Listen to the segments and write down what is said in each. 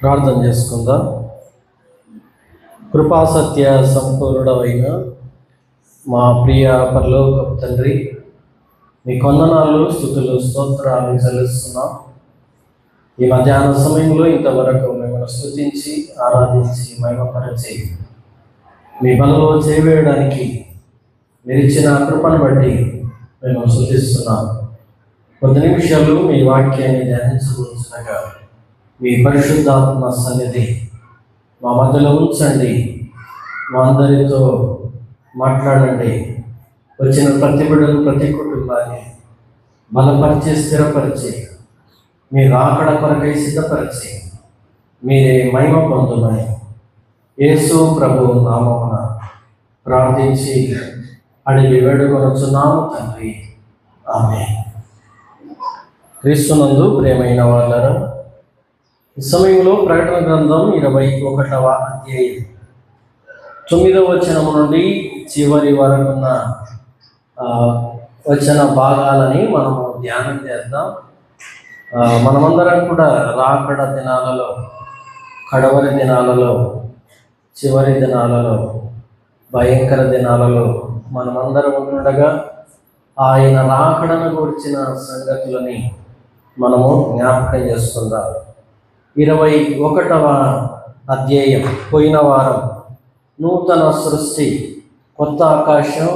ప్రార్థన చేసుకుందాం. కృపాసత్య సంపూర్ణమైన మా ప్రియ పరలోకపు తండ్రి, మీ వందనాలు, స్తుతులు, స్తోత్రాలు చెల్లిస్తున్నాం. ఈ మధ్యాహ్న సమయంలో ఇంతవరకు మిమ్మల్ని స్తుతించి ఆరాధించి మహిమపరిచి మీ పనిలో చేయవేయడానికి మీరు ఇచ్చిన కృపను బట్టి మేము స్తుతిస్తున్నాం. కొద్ది నిమిషాలు మీ వాక్యాన్ని ధ్యానించవలసినగా మీ పరిశుద్ధాత్మ సన్నిధి మా మధ్యలో ఉంచండి. మా అందరితో మాట్లాడండి. వచ్చిన ప్రతి బిడ్డను, ప్రతి కుటుంబాన్ని బలపరిచి స్థిరపరిచి మీ రాకడ కొరకై సిద్ధపరిచి మీరే మహిమ పొందుమని యేసు ప్రభు నామమున ప్రార్థించి అడిగి వేడుకొనుచున్నాము తండ్రి, ఆమేన్. క్రీస్తునందు ప్రియమైన వాళ్ళారా, ఈ సమయంలో ప్రకటన గ్రంథం 21వ అధ్యాయం 9వ వచనం నుండి చివరి వరకున్న వచన భాగాలని మనము ధ్యానం చేద్దాం. మనమందరం కూడా రాకడ దినాలలో, కడవరి దినాలలో, చివరి దినాలలో, భయంకర దినాలలో మనమందరం ఉండగా ఆయన రాకడను గురించిన సంగతులని మనము జ్ఞాపకం చేసుకుందాం. 21వ అధ్యాయం, పోయిన వారం నూతన సృష్టి, కొత్త ఆకాశం,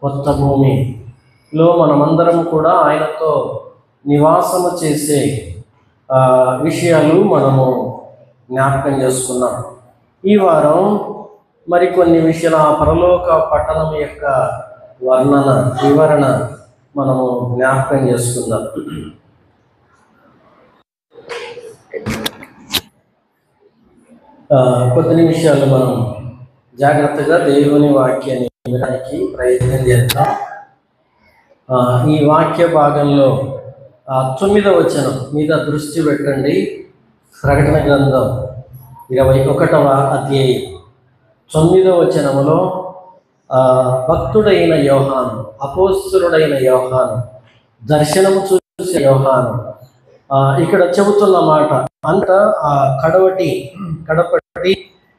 కొత్త భూమిలో మనమందరం కూడా ఆయనతో నివాసము చేసే విషయాలు మనము జ్ఞాపకం చేసుకున్నాం. ఈ వారం మరికొన్ని విషయాల పరలోక పట్టణం యొక్క వివరణ మనము జ్ఞాపకం చేసుకుందాం. కొద్ది నిమిషాలు మనం జాగ్రత్తగా దేవుని వాక్యాన్ని వినడానికి ప్రయత్నం చేద్దాం. ఈ వాక్య భాగంలో 9వ వచనం మీద దృష్టి పెట్టండి. ప్రకటన గ్రంథం 21వ అధ్యాయం 9వ వచనములో భక్తుడైన యోహాను, అపోస్తలుడైన యోహాను, దర్శనము చూసే యోహాను ఇక్కడ చెబుతున్న మాట అంతా కడపటి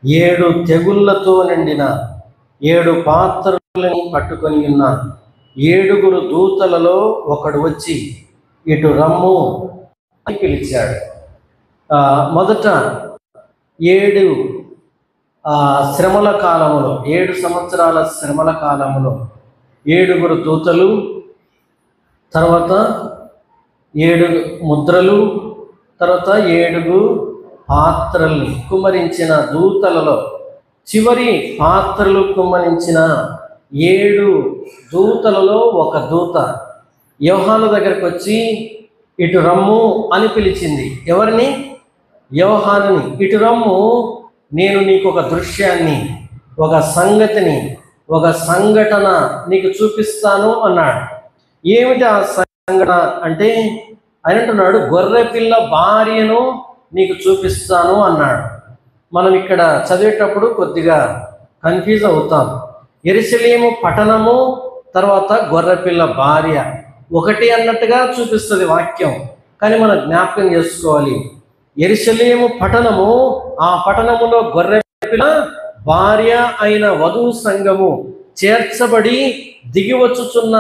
7 తెగుళ్లతో నిండిన 7 పాత్రలను పట్టుకొని ఉన్న 7 దూతలలో ఒకడు వచ్చి ఇటు రమ్ము అని పిలిచాడు. మొదట 7 శ్రమల కాలములో, 7 సంవత్సరాల శ్రమల కాలములో 7 దూతలు, తర్వాత 7 ముద్రలు, తర్వాత 7 పాత్రల్ని కుమ్మరించిన దూతలలో చివరి పాత్రలు కుమ్మరించిన 7 దూతలలో ఒక దూత యోహాను దగ్గరకు వచ్చి ఇటు రమ్ము అని పిలిచింది. ఎవరిని? యోహానుని. ఇటు రమ్ము, నేను నీకు ఒక దృశ్యాన్ని, ఒక సంగతిని, ఒక సంఘటన నీకు చూపిస్తాను అన్నాడు. ఏమిటి ఆ సంఘటన అంటే, ఆయన అంటున్నాడు గొర్రె పిల్ల భార్యను నీకు చూపిస్తాను అన్నాడు. మనం ఇక్కడ చదివేటప్పుడు కొద్దిగా కన్ఫ్యూజ్ అవుతాం. యెరూషలేము పట్టణము, తర్వాత గొర్రెపిల్ల భార్య ఒకటి అన్నట్టుగా చూపిస్తుంది వాక్యం. కానీ మనం జ్ఞాపకం చేసుకోవాలి, యెరూషలేము పట్టణము, ఆ పట్టణములో గొర్రెపిల్ల భార్య అయిన వధువు సంఘము చేర్చబడి దిగివచ్చుచున్న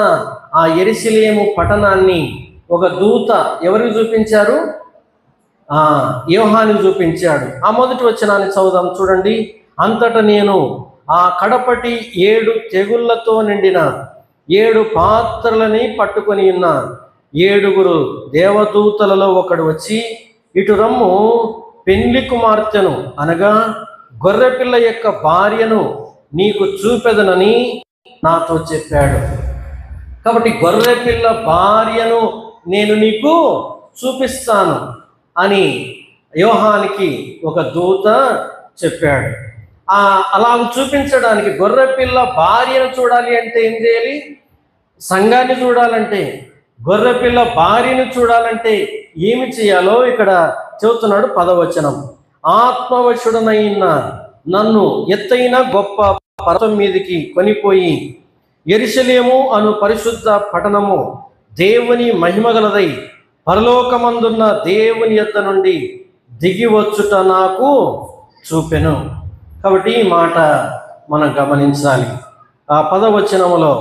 ఆ యెరూషలేము పట్టణాన్ని ఒక దూత ఎవరికి చూపించారు? యోహాను చూపించాడు. ఆ మొదటి వచనాన్ని చదువుదాం, చూడండి. అంతటా నేను ఆ కడపటి 7 తెగుళ్లతో నిండిన 7 పాత్రలని పట్టుకొని ఉన్న 7 దేవదూతలలో ఒకడు వచ్చి ఇటు రమ్ము, పెండ్లి కుమార్తెను అనగా గొర్రెపిల్ల యొక్క భార్యను నీకు చూపెదనని నాతో చెప్పాడు. కాబట్టి గొర్రెపిల్ల భార్యను నేను నీకు చూపిస్తాను అని యోహానికి ఒక దూత చెప్పాడు. అలా చూపించడానికి, గొర్రెపిల్ల భార్యను చూడాలి అంటే ఏం చేయాలి? సంఘాన్ని చూడాలంటే, గొర్రెపిల్ల భార్యను చూడాలంటే ఏమి చేయాలో ఇక్కడ చెబుతున్నాడు. 10వ వచనం, ఆత్మవశుడనైన నన్ను ఎత్తైన గొప్ప పర్వతం మీదికి కొనిపోయి యెరూషలేము అను పరిశుద్ధ పట్టణము దేవుని మహిమగలదై పరలోకమందున్న దేవుని యొద్ద నుండి దిగి వచ్చుట నాకు చూపెను. కాబట్టి ఈ మాట మనం గమనించాలి. ఆ 10వ వచనములో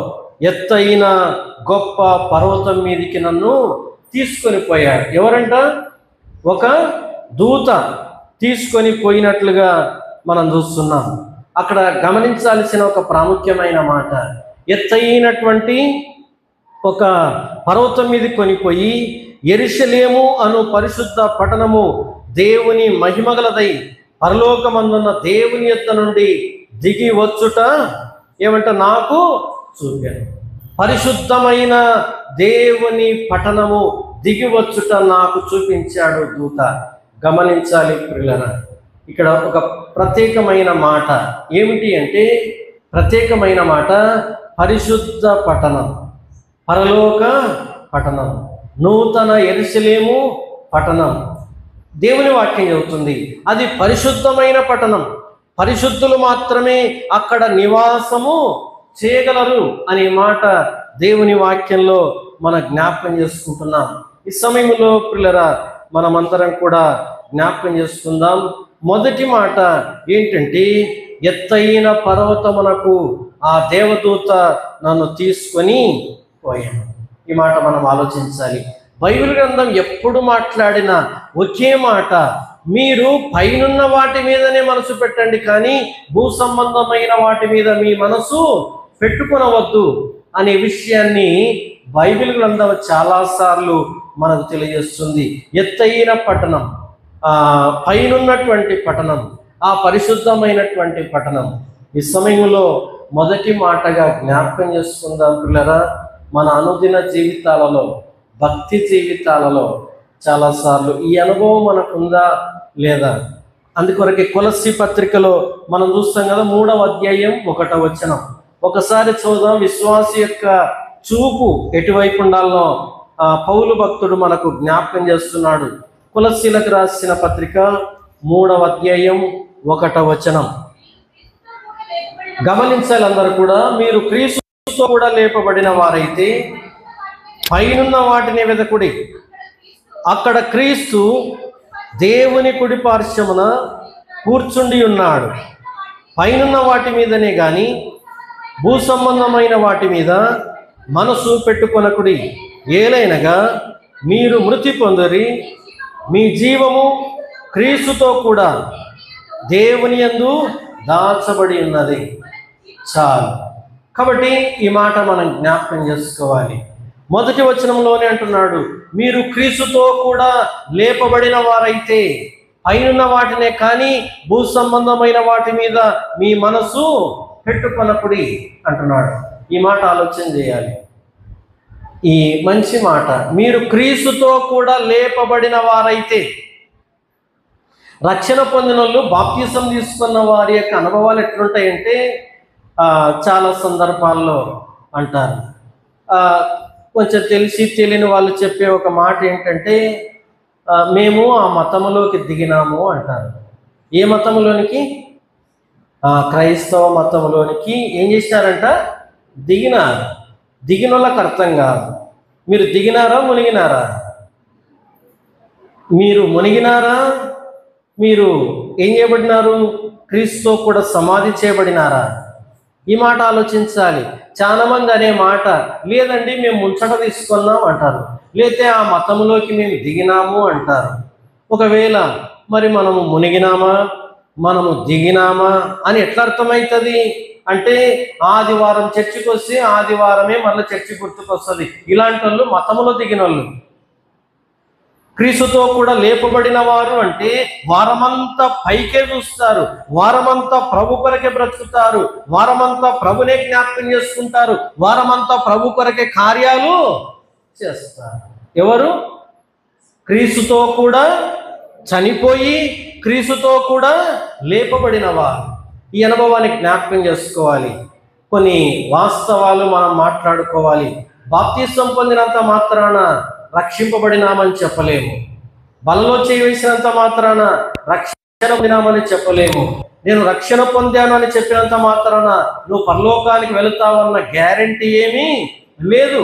ఎత్తైన గొప్ప పర్వతం మీదికి నన్ను తీసుకొని పోయాడు. ఎవరంట? ఒక దూత తీసుకొని పోయినట్లుగా మనం చూస్తున్నాం. అక్కడ గమనించాల్సిన ఒక ప్రాముఖ్యమైన మాట, ఎత్తైనటువంటి ఒక పర్వతం మీద కొనిపోయి యెరూషలేము అను పరిశుద్ధ పట్టణము దేవుని మహిమగలదై పరలోకమందున్న దేవుని యొద్ద నుండి దిగి వచ్చుట ఏమంట నాకు చూపాను. పరిశుద్ధమైన దేవుని పట్టణము దిగి వచ్చుట నాకు చూపించాడు దూత. గమనించాలి ప్రియులారా, ఇక్కడ ఒక ప్రత్యేకమైన మాట ఏమిటి అంటే, ప్రత్యేకమైన మాట పరిశుద్ధ పట్టణం, పరలోక పట్టణం, నూతన యెరూషలేము పట్టణం. దేవుని వాక్యం చెబుతుంది అది పరిశుద్ధమైన పట్టణం, పరిశుద్ధులు మాత్రమే అక్కడ నివాసము చేయగలరు అనే మాట దేవుని వాక్యంలో మనం జ్ఞాపకం చేసుకుంటున్నాం. ఈ సమయంలో పిల్లరా మనమందరం కూడా జ్ఞాపకం చేసుకుందాం. మొదటి మాట ఏంటంటే, ఎత్తైన పర్వతమునకు ఆ దేవదూత నన్ను తీసుకొని పోయాను. ఈ మాట మనం ఆలోచించాలి. బైబిల్ గ్రంథం ఎప్పుడు మాట్లాడినా ఒకే మాట, మీరు పైనున్న వాటి మీదనే మనసు పెట్టండి, కానీ భూ సంబంధమైన వాటి మీద మీ మనసు పెట్టుకొనవద్దు అనే విషయాన్ని బైబిల్ గ్రంథం చాలాసార్లు మనకు తెలియజేస్తుంది. ఎత్తైన పట్టణం, పైనున్నటువంటి పట్టణం, ఆ పరిశుద్ధమైనటువంటి పట్టణం. ఈ సమయంలో మొదటి మాటగా జ్ఞాపకం చేసుకుందాం పిల్లరా, మన అనుదిన జీవితాలలో, భక్తి జీవితాలలో చాలాసార్లు ఈ అనుభవం మనకుందా లేదా? అందుకొరకే కొలస్సీ పత్రికలో మనం చూస్తాం కదా, 3వ అధ్యాయం 1వ వచనం ఒకసారి చూద్దాం. విశ్వాసి యొక్క చూపు ఎటువైపు ఉండాలో పౌలు భక్తుడు మనకు జ్ఞాపకం చేస్తున్నాడు. కొలస్సీలకు రాసిన పత్రిక 3వ అధ్యాయం 1వ వచనం గమనించాలి అందరూ కూడా. మీరు క్రీస్తుతో కూడా లేపబడిన వారైతే పైనున్న వాటిని వెదకుడి, అక్కడ క్రీస్తు దేవుని కుడి పార్శ్వమున కూర్చుండి ఉన్నాడు. పైనున్న వాటి మీదనే గాని భూ సంబంధమైన వాటి మీద మనసు పెట్టుకొనకుడి. ఏలైనగా మీరు మృతి పొందిరి, మీ జీవము క్రీస్తుతో కూడా దేవుని యందు దాచబడి ఉన్నది. చాలు. కాబట్టి ఈ మాట మనం జ్ఞాపకం చేసుకోవాలి. మొదటి వచనంలోనే అంటున్నాడు, మీరు క్రీస్తుతో కూడా లేపబడిన వారైతే పైనున్న వాటినే కానీ భూ సంబంధమైన వాటి మీద మీ మనసు పెట్టుకొనకుడి అంటున్నాడు. ఈ మాట ఆలోచన చేయాలి. ఈ మంచి మాట, మీరు క్రీస్తుతో కూడా లేపబడిన వారైతే. రక్షణ పొందిన వాళ్ళు, బాప్తిసం తీసుకున్న వారి యొక్క అనుభవాలు ఎట్లుంటాయంటే, చాలా సందర్భాల్లో అంటారు, కొంచెం తెలిసి తెలియని వాళ్ళు చెప్పే ఒక మాట ఏంటంటే, మేము ఆ మతములోకి దిగినాము అంటారు. ఏ మతములోనికి? క్రైస్తవ మతంలోనికి ఏం చేసినారంట? దిగినారు. దిగిన వాళ్ళకి అర్థం కాదు. మీరు దిగినారా మునిగినారా? మీరు మునిగినారా? మీరు ఏం చేయబడినారు? క్రీస్తుతో కూడా సమాధి చేయబడినారా? ఈ మాట ఆలోచించాలి. చాలా మంది అనే మాట, లేదండి మేము ముంచట తీసుకున్నాం అంటారు, లేతే ఆ మతంలోకి మేము దిగినాము అంటారు. ఒకవేళ మరి మనము మునిగినామా, మనము దిగినామా అని ఎట్లా అర్థమవుతుంది అంటే, ఆదివారం చర్చికి వస్తే ఆదివారమే మళ్ళీ చర్చి గుర్తుకొస్తుంది. ఇలాంటి వాళ్ళు మతములో దిగిన వాళ్ళు. క్రీస్తుతో కూడా లేపబడిన వారు అంటే వారమంతా పైకే చూస్తారు, వారమంతా ప్రభు కొరకే బ్రతుకుతారు, వారమంతా ప్రభునే జ్ఞాపకం చేసుకుంటారు, వారమంతా ప్రభు కొరకే కార్యాలు చేస్తారు. ఎవరు? క్రీస్తుతో కూడా చనిపోయి క్రీస్తుతో కూడా లేపబడిన వారు. ఈ అనుభవాన్ని జ్ఞాపకం చేసుకోవాలి. కొన్ని వాస్తవాలు మనం మాట్లాడుకోవాలి. బాప్తిసం పొందినంత మాత్రాన రక్షింపబడినామని చెప్పలేము. బలలో చేయవేసినంత మాత్రాన రక్షణ పొందినామని చెప్పలేము. నేను రక్షణ పొందాను అని చెప్పినంత మాత్రాన నువ్వు పరలోకానికి వెళుతావన్న గ్యారెంటీ ఏమీ లేదు.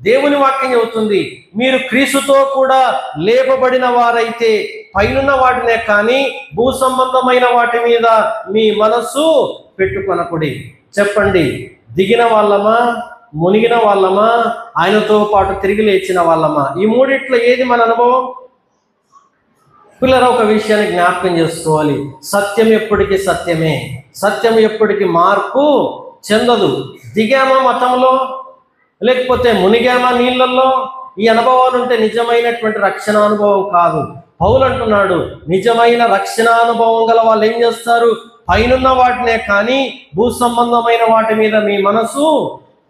దేవుని వాక్యం చెబుతుంది, మీరు క్రీస్తుతో కూడా లేపబడిన వారైతే పైనున్న వాటినే కానీ భూ సంబంధమైన వాటి మీద మీ మనస్సు పెట్టుకొనకుడి. చెప్పండి, దిగిన వాళ్ళమా, మునిగిన వాళ్ళమా, ఆయనతో పాటు తిరిగి లేచిన వాళ్ళమా? ఈ మూడిట్లో ఏది మన అనుభవం? పిల్లరా, ఒక విషయాన్ని జ్ఞాపకం చేసుకోవాలి. సత్యం ఎప్పటికీ సత్యమే. సత్యం ఎప్పటికీ మార్పు చెందదు. దిగామా మతంలో, లేకపోతే మునిగామా నీళ్ళల్లో, ఈ అనుభవాలు ఉంటే నిజమైనటువంటి రక్షణ అనుభవం కాదు. పౌలు అంటున్నాడు, నిజమైన రక్షణానుభవం గల వాళ్ళు ఏం చేస్తారు? పైనున్న వాటినే కానీ భూ సంబంధమైన వాటి మీద మీ మనసు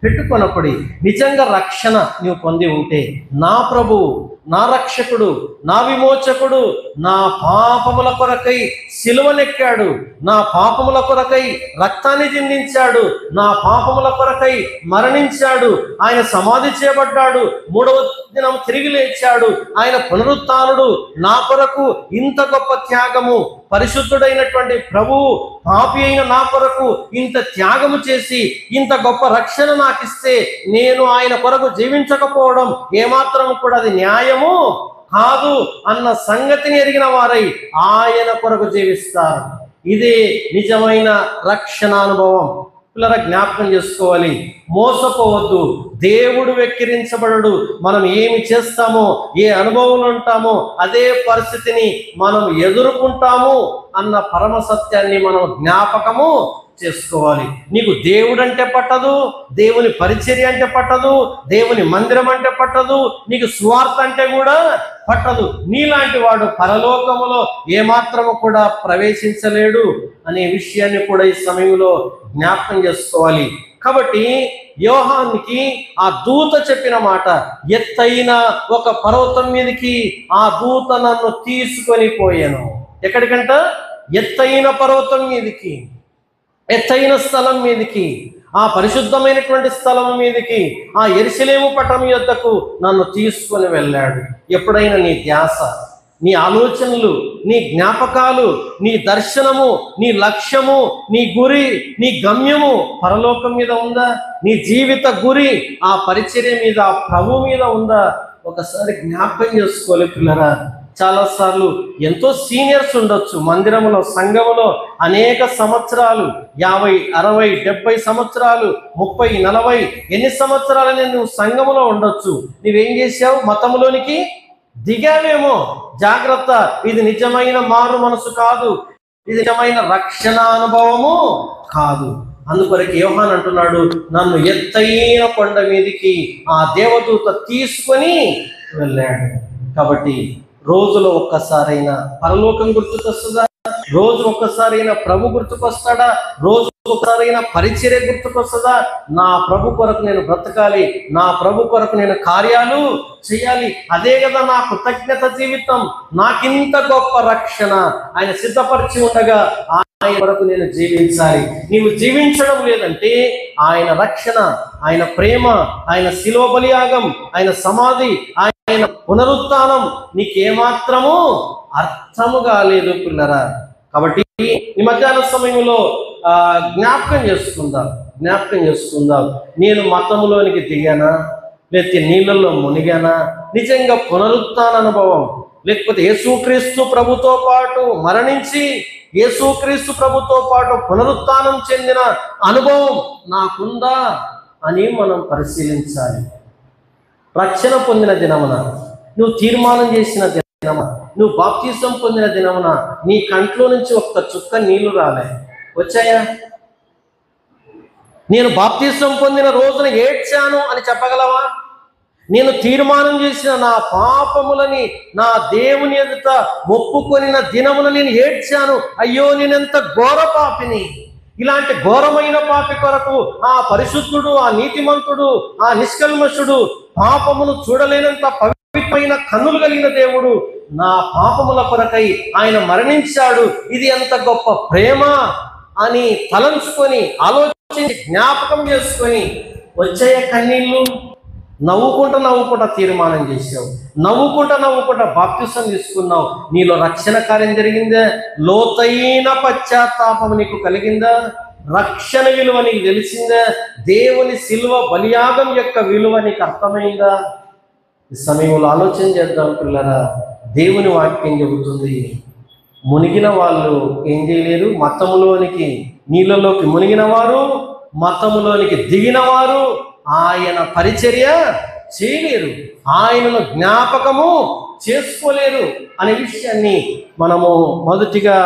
పెట్టుకొనపడి. నిజంగా రక్షణ నీవు పొంది ఉంటే, నా ప్రభువు, నా రక్షకుడు, నా విమోచకుడు నా పాపముల కొరకై సిలువనెక్కాడు, నా పాపముల కొరకై రక్తాన్ని చిందించాడు, నా పాపముల కొరకై మరణించాడు, ఆయన సమాధి చేయబడ్డాడు, మూడవ దినం తిరిగి లేచాడు, ఆయన పునరుత్థానుడు, నా కొరకు ఇంత గొప్ప త్యాగము, పరిశుద్ధుడైనటువంటి ప్రభువు పాపి అయిన నా కొరకు ఇంత త్యాగము చేసి ఇంత గొప్ప రక్షణ నాకు ఇస్తే నేను ఆయన కొరకు జీవించకపోవడం ఏమాత్రం కూడా అది న్యాయము కాదు అన్న సంగతిని ఎరిగిన వారై ఆయన కొరకు జీవిస్తారు. ఇదే నిజమైన రక్షణానుభవం. పిల్లల, జ్ఞాపకం చేసుకోవాలి, మోసపోవద్దు. దేవుడు వెక్కిరించబడడు. మనం ఏమి చేస్తామో, ఏ అనుభవంలో ఉంటామో అదే పరిస్థితిని మనం ఎదుర్కొంటాము అన్న పరమ సత్యాన్ని మనం జ్ఞాపకము చేసుకోవాలి. నీకు దేవుడు అంటే పట్టదు, దేవుని పరిచర్య అంటే పట్టదు, దేవుని మందిరం అంటే పట్టదు, నీకు స్వార్థ అంటే కూడా పట్టదు. నీలాంటి వాడు పరలోకములో ఏమాత్రము కూడా ప్రవేశించలేడు అనే విషయాన్ని కూడా ఈ సమయంలో జ్ఞాపకం చేసుకోవాలి. కాబట్టి యోహానికి ఆ దూత చెప్పిన మాట, ఎత్తైన ఒక పర్వతం మీదకి ఆ దూత నన్ను తీసుకొని పోయాను. ఎక్కడికంట? ఎత్తైన పర్వతం మీదకి, ఎత్తైన స్థలం మీదకి, ఆ పరిశుద్ధమైనటువంటి స్థలం మీదకి, ఆ యెరూషలేము పట్టణం యొద్దకు నన్ను తీసుకొని వెళ్ళాడు. ఎప్పుడైనా నీ ధ్యాస, నీ ఆలోచనలు, నీ జ్ఞాపకాలు, నీ దర్శనము, నీ లక్ష్యము, నీ గురి, నీ గమ్యము పరలోకం మీద ఉందా? నీ జీవిత గురి ఆ పరిచర్య మీద, ఆ ప్రభు మీద ఉందా? ఒకసారి జ్ఞాపకం చేసుకోవాలి పిల్లరా. చాలాసార్లు ఎంతో సీనియర్స్ ఉండొచ్చు మందిరంలో, సంఘములో అనేక సంవత్సరాలు, 50, 60, 70 సంవత్సరాలు, 30, 40 ఎన్ని సంవత్సరాలని నువ్వు సంఘములో ఉండొచ్చు. నువ్వేం చేసావు? మతంలోనికి దిగావేమో. జాగ్రత్త, ఇది నిజమైన మారు మనసు కాదు, ఇది నిజమైన రక్షణ అనుభవము కాదు. అందుకొరకు యోహాను అంటున్నాడు, నన్ను ఎత్తైన కొండ మీదికి ఆ దేవదూత తీసుకొని వెళ్ళాడు. కాబట్టి రోజులో ఒక్కసారైనా పరలోకం గుర్తుకొస్తుందా? రోజు ఒక్కసారైనా ప్రభు గుర్తుకొస్తాడా? రోజు ఒక్కసారైనా పరిచర్య గుర్తుకొస్తుందా? నా ప్రభు కొరకు నేను బ్రతకాలి, నా ప్రభు కొరకు నేను కార్యాలు చేయాలి. అదే కదా నా కృతజ్ఞత జీవితం. నాకింత గొప్ప రక్షణ ఆయన సిద్ధపరిచి ఉండగా ఆయన కొరకు నేను జీవించాలి. నీవు జీవించడం లేదంటే ఆయన రక్షణ, ఆయన ప్రేమ, ఆయన శిలువ బలియాగం, ఆయన సమాధి, ఆయన పునరుత్థానం నీకేమాత్రము అర్థము కాలేదు పిల్లరా. కాబట్టి ఈ మధ్యాహ్న సమయంలో జ్ఞాపకం చేసుకుందాం. నేను మతంలోనికి దిగానా, లేకపోతే నీళ్ళల్లో మునిగానా? నిజంగా పునరుత్థాన అనుభవం, లేకపోతే యేసుక్రీస్తు ప్రభుతో పాటు మరణించి యేసుక్రీస్తు ప్రభుతో పాటు పునరుత్థానం చెందిన అనుభవం నాకుందా అని మనం పరిశీలించాలి. రక్షణ పొందిన దినమున, నువ్వు తీర్మానం చేసిన దినమున, నువ్వు బాప్తిసం పొందిన దినమున నీ కంట్లో నుంచి ఒక్క చుక్క నీళ్లు రాలే, వచ్చాయా? నేను బాప్తిసం పొందిన రోజున ఏడ్చాను అని చెప్పగలవా? నేను తీర్మానం చేసిన నా పాపములని నా దేవుని ఎదుట ఒప్పుకొనిన దినమున నేను ఏడ్చాను, అయ్యో నేనెంత ఘోర పాపిని, ఇలాంటి ఘోరమైన పాపి కొరకు ఆ పరిశుద్ధుడు, ఆ నీతిమంతుడు, ఆ నిష్కల్మషుడు పాపమును చూడలేనంత పవిత్రమైన కన్నులు కలిగిన దేవుడు నా పాపముల కొరకై ఆయన మరణించాడు, ఇది ఎంత గొప్ప ప్రేమ అని తలంచుకొని ఆలోచించి జ్ఞాపకం చేసుకొని వచ్చే కన్నీళ్ళు. నవ్వుకుంటా తీర్మానం చేసావు, నవ్వుకుంటా బాప్తిసం తీసుకున్నావు. నీలో రక్షణ కార్యం జరిగిందా? లోతైన పశ్చాత్తాపం నీకు కలిగిందా? రక్షణ విలువ నీకు తెలిసిందా? దేవుని శిలువ బలియాగం యొక్క విలువ నీకు అర్థమైందా? ఈ సమయంలో ఆలోచన చేద్దాం పిల్లరా. దేవుని వాక్యం చెబుతుంది, మునిగిన వాళ్ళు ఏం చేయలేరు, మతములోనికి నీళ్ళలోకి మునిగిన వారు, మతములోనికి దిగిన వారు ఆయన పరిచర్య చేయలేరు, ఆయనను జ్ఞాపకము చేసుకోలేరు అనే విషయాన్ని మనము మొదటిగా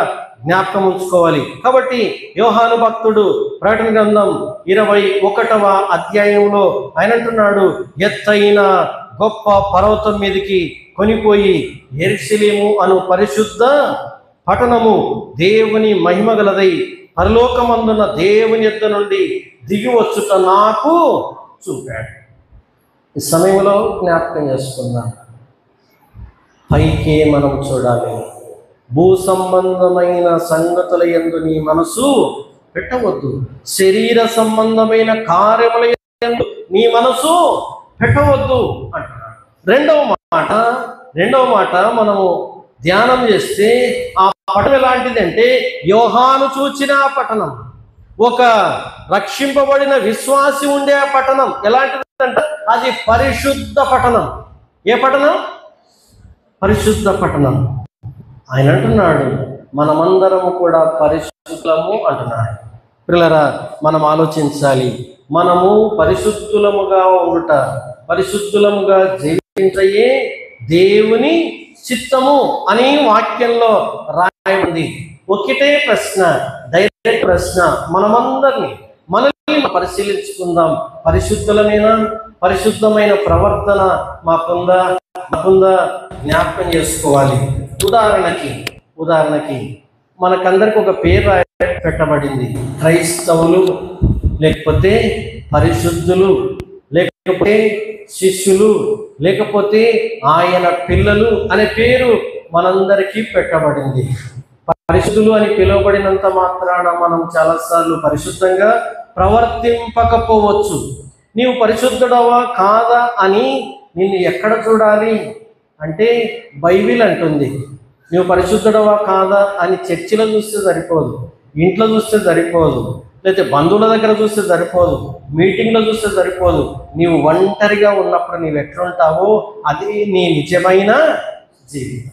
జ్ఞాపకం ఉంచుకోవాలి. కాబట్టి యోహాను భక్తుడు ప్రకటన గ్రంథం 21వ అధ్యాయంలో ఆయన అంటున్నాడు, ఎత్తైన గొప్ప పర్వతం మీదకి కొనిపోయి యెరూషలేము అను పరిశుద్ధ పట్టణము దేవుని మహిమ గలదై పరలోకమందున్న దేవుని యొద్ద నుండి దిగి వచ్చుట నాకు చూపాడు. ఈ సమయంలో జ్ఞాపకం చేసుకుందాం, పైకే మనం చూడాలి. భూ సంబంధమైన సంగతుల యందు నీ మనసు పెట్టవద్దు, శరీర సంబంధమైన కార్యముల యందు నీ మనసు పెట్టవద్దు అంటున్నాడు. రెండవ మాట మనము ధ్యానం చేస్తే ఆ పట్టణం ఎలాంటిది అంటే, యోహాను చూచిన పట్టణం, ఒక రక్షింపబడిన విశ్వాసి ఉండే పట్టణం ఎలాంటిదంటే అది పరిశుద్ధ పట్టణం. ఏ పట్టణం? పరిశుద్ధ పట్టణం. ఆయన అంటున్నాడు, మనమందరము కూడా పరిశుద్ధులము అంటున్నాడు. పిల్లరా, మనం ఆలోచించాలి, మనము పరిశుద్ధులముగా ఉండుట, పరిశుద్ధులముగా జీవించయే దేవుని చిత్తము అని వాక్యంలో రాయబడింది. ఒకటే ప్రశ్న, డైరెక్ట్ ప్రశ్న, మనల్ని పరిశీలించుకుందాం. పరిశుద్ధులమేనా? పరిశుద్ధమైన ప్రవర్తన మాకుందా జ్ఞాపకం చేసుకోవాలి. ఉదాహరణకి మనకందరికి ఒక పేరు పెట్టబడింది, క్రైస్తవులు, లేకపోతే పరిశుద్ధులు, లేకపోతే శిష్యులు, లేకపోతే ఆయన పిల్లలు అనే పేరు మనందరికీ పెట్టబడింది. పరిశుద్ధులు అని పిలువబడినంత మాత్రాన మనం చాలాసార్లు పరిశుద్ధంగా ప్రవర్తింపకపోవచ్చు. నీవు పరిశుద్ధుడవా కాదా అని నిన్ను ఎక్కడ చూడాలి అంటే, బైబిల్ అంటుంది నువ్వు పరిశుద్ధుడవా కాదా అని చర్చిలో చూస్తే సరిపోదు, ఇంట్లో చూస్తే సరిపోదు, లేకపోతే బంధువుల దగ్గర చూస్తే సరిపోదు, మీటింగ్లో చూస్తే సరిపోదు. నీవు ఒంటరిగా ఉన్నప్పుడు నీవు ఎట్లుంటావో అది నీ నిజమైన జీవితం.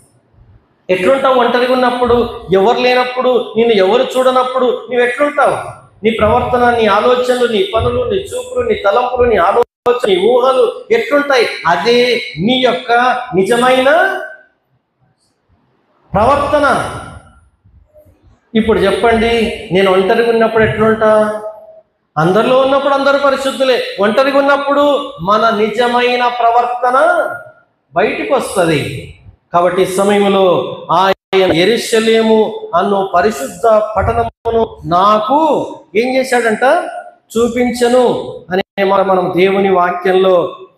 ఎట్లుంటావు ఒంటరిగా ఉన్నప్పుడు? ఎవరు లేనప్పుడు, నిన్ను ఎవరు చూడనప్పుడు నీవు ఎట్లుంటావు? నీ ప్రవర్తన, నీ ఆలోచనలు, నీ పనులు, నీ చూపులు, నీ తలంపులు, నీ ఆలోచన, నీ ఊహలు ఎట్లుంటాయి? అదే నీ యొక్క నిజమైన ప్రవర్తన. ఇప్పుడు చెప్పండి, నేను ఒంటరిగా ఉన్నప్పుడు ఎట్లుంటా? అందరిలో ఉన్నప్పుడు అందరూ పరిశుద్ధులే, ఒంటరిగా ఉన్నప్పుడు మన నిజమైన ప్రవర్తన బయటికి వస్తుంది. కాబట్టి ఈ సమయంలో ఆయన యెరూషలేము అను పరిశుద్ధ పట్టణమును నాకు ఏం చేశాడంట? చూపించను అని మనం దేవుని వాక్యంలో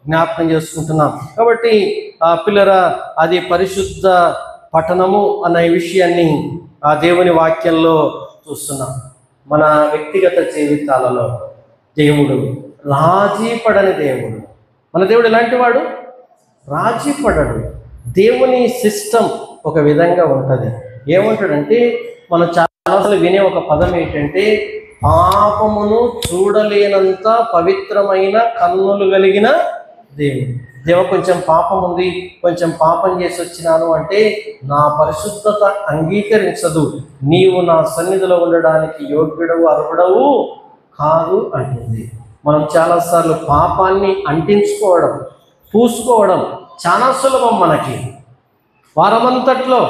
జ్ఞాపకం చేసుకుంటున్నాం. కాబట్టి పిల్లరా, అది పరిశుద్ధ పట్టణము అన్న విషయాన్ని ఆ దేవుని వాక్యంలో చూస్తున్నాం. మన వ్యక్తిగత జీవితాలలో దేవుడు రాజీ పడని దేవుడు. మన దేవుడు ఎలాంటి వాడు? రాజీ పడడు. దేవుని సిస్టమ్ ఒక విధంగా ఉంటుంది. ఏమంటాడంటే, మనం చాలాసార్లు వినే ఒక పదం ఏంటంటే, పాపమును చూడలేనంత పవిత్రమైన కన్నులు కలిగిన దేవుడు. కొంచెం పాపం ఉంది, కొంచెం పాపం చేసి వచ్చినాను అంటే నా పరిశుద్ధత అంగీకరించదు, నీవు నా సన్నిధిలో ఉండడానికి యోగ్యుడవు, అర్హుడవు కాదు అంటుంది. మనం చాలాసార్లు పాపాన్ని అంటించుకోవడం, పూసుకోవడం చాలా సులభం మనకి. వారమంతట్లో